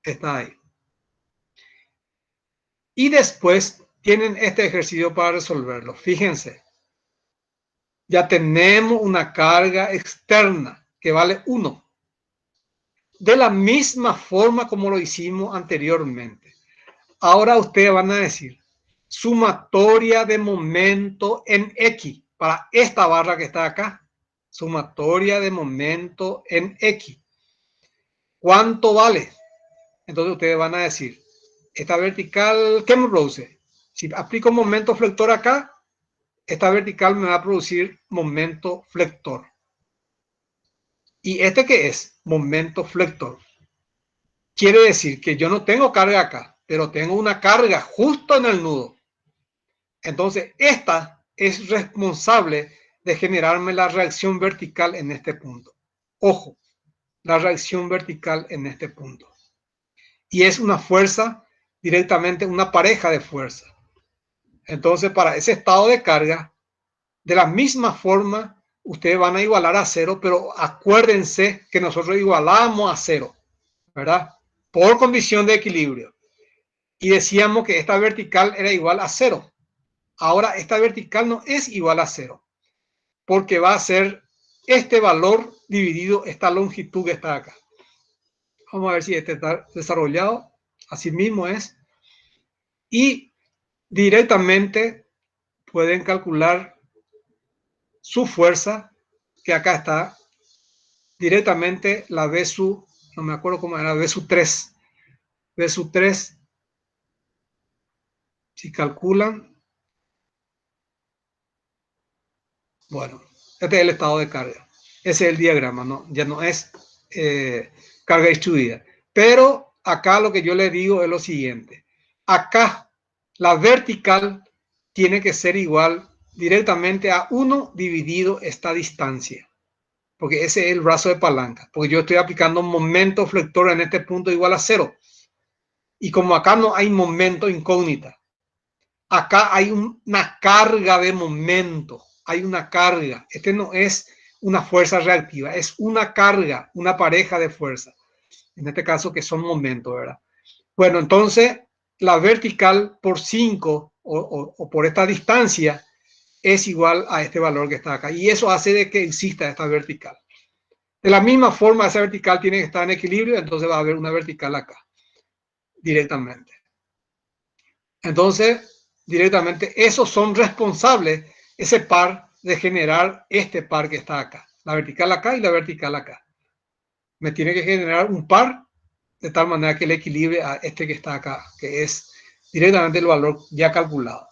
está ahí. Y después tienen este ejercicio para resolverlo. Fíjense. Ya tenemos una carga externa que vale 1. De la misma forma como lo hicimos anteriormente. Ahora ustedes van a decir, sumatoria de momento en X, para esta barra que está acá, sumatoria de momento en X. ¿Cuánto vale? Entonces ustedes van a decir, esta vertical, ¿qué me produce? Si aplico momento flector acá, esta vertical me va a producir momento flector. ¿Y este qué es? Momento flector. Quiere decir que yo no tengo carga acá, pero tengo una carga justo en el nudo. Entonces, esta es responsable de generarme la reacción vertical en este punto. Ojo, la reacción vertical en este punto. Y es una fuerza, directamente una pareja de fuerza. Entonces, para ese estado de carga, de la misma forma, ustedes van a igualar a 0, pero acuérdense que nosotros igualamos a 0, ¿verdad? Por condición de equilibrio. Y decíamos que esta vertical era igual a 0. Ahora esta vertical no es igual a 0, porque va a ser este valor dividido esta longitud que está acá. Vamos a ver si este está desarrollado. Así mismo es. Y directamente pueden calcular su fuerza, que acá está, directamente la V sub, no me acuerdo cómo era, V sub 3. V sub 3, si calculan, bueno, este es el estado de carga. Ese es el diagrama, ¿no? Ya no es carga distribuida. Pero acá lo que yo le digo es lo siguiente. Acá la vertical tiene que ser igual directamente a 1 dividido esta distancia. Porque ese es el brazo de palanca. Porque yo estoy aplicando un momento flector en este punto igual a 0. Y como acá no hay momento incógnita, acá hay una carga de momento. Hay una carga. Este no es una fuerza reactiva, es una carga, una pareja de fuerza. En este caso que son momentos, ¿verdad? Bueno, entonces la vertical por 5 o por esta distancia es igual a este valor que está acá. Y eso hace de que exista esta vertical. De la misma forma, esa vertical tiene que estar en equilibrio, entonces va a haber una vertical acá, directamente. Entonces, directamente, esos son responsables, ese par, de generar este par que está acá. La vertical acá y la vertical acá. Me tiene que generar un par de tal manera que le equilibre a este que está acá, que es directamente el valor ya calculado.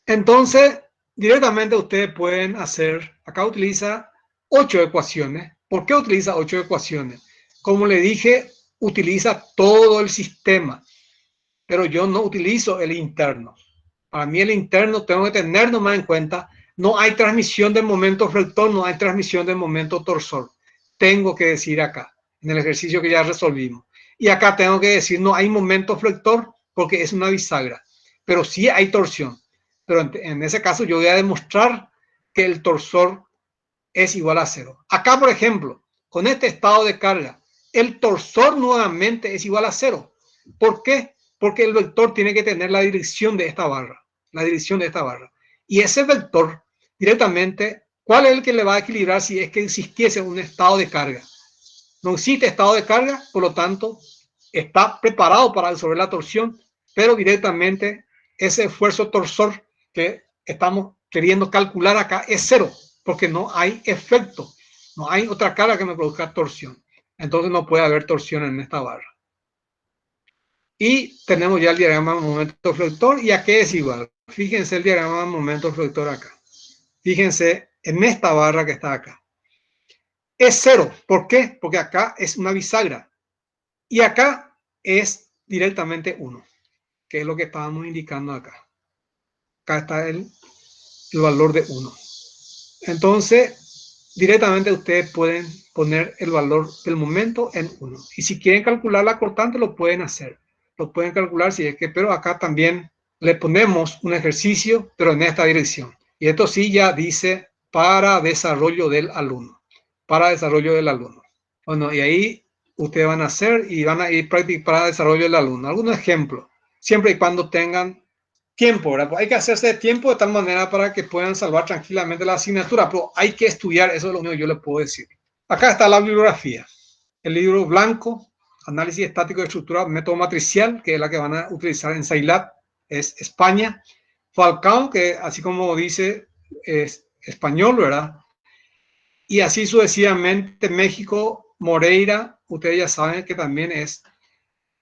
Entonces, directamente ustedes pueden hacer, acá utiliza 8 ecuaciones. ¿Por qué utiliza 8 ecuaciones? Como le dije, utiliza todo el sistema, pero yo no utilizo el interno. Para mí el interno tengo que tener nomás en cuenta, no hay transmisión de momento flector, no hay transmisión de momento torsor. Tengo que decir acá, en el ejercicio que ya resolvimos. Y acá tengo que decir, no hay momento flector porque es una bisagra, pero sí hay torsión. Pero en ese caso yo voy a demostrar que el torsor es igual a 0. Acá, por ejemplo, con este estado de carga, el torsor nuevamente es igual a 0. ¿Por qué? Porque el vector tiene que tener la dirección de esta barra, la dirección de esta barra. Y ese vector, directamente, ¿cuál es el que le va a equilibrar si es que existiese un estado de carga? No existe estado de carga, por lo tanto, está preparado para resolver la torsión, pero directamente ese esfuerzo torsor que estamos queriendo calcular acá es 0, porque no hay efecto, no hay otra carga que me produzca torsión. Entonces no puede haber torsión en esta barra. Y tenemos ya el diagrama de momento flector, y a qué es igual. Fíjense el diagrama de momento flector acá. Fíjense en esta barra que está acá. Es 0. ¿Por qué? Porque acá es una bisagra. Y acá es directamente 1, que es lo que estábamos indicando acá. Acá está el valor de 1. Entonces, directamente ustedes pueden poner el valor del momento en 1. Y si quieren calcular la cortante, lo pueden hacer. Lo pueden calcular si es que, pero acá también le ponemos un ejercicio, pero en esta dirección. Y esto sí ya dice para desarrollo del alumno. Para desarrollo del alumno. Bueno, y ahí ustedes van a hacer y van a ir para desarrollo del alumno. Algunos ejemplos, siempre y cuando tengan tiempo, ¿verdad? Pues hay que hacerse de tiempo de tal manera para que puedan salvar tranquilamente la asignatura, pero hay que estudiar, eso es lo único que yo les puedo decir. Acá está la bibliografía. El libro blanco, Análisis Estático de Estructura, Método Matricial, que es la que van a utilizar en SAILAB, es España. Falcao, que así como dice, es español, ¿verdad? Y así sucesivamente, México, Moreira, ustedes ya saben que también es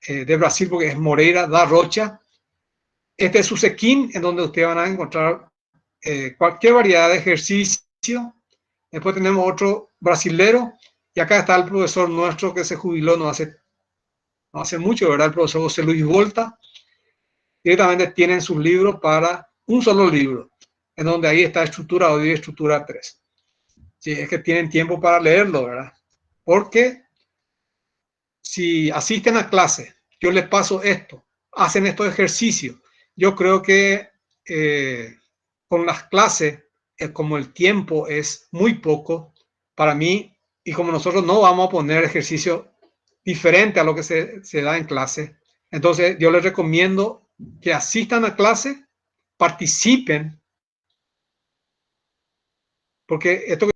de Brasil porque es Moreira da Rocha. Este es su sequín, en donde ustedes van a encontrar cualquier variedad de ejercicio. Después tenemos otro brasilero, y acá está el profesor nuestro que se jubiló no hace mucho, ¿verdad? El profesor José Luis Volta. Directamente tienen sus libros para un solo libro, en donde ahí está estructura 2 y estructura 3. Si es que tienen tiempo para leerlo, ¿verdad? Porque si asisten a clase, yo les paso esto, hacen estos ejercicios, yo creo que con las clases, como el tiempo es muy poco, para mí, y como nosotros no vamos a poner ejercicio diferente a lo que se da en clase, entonces yo les recomiendo que asistan a clase, participen, porque esto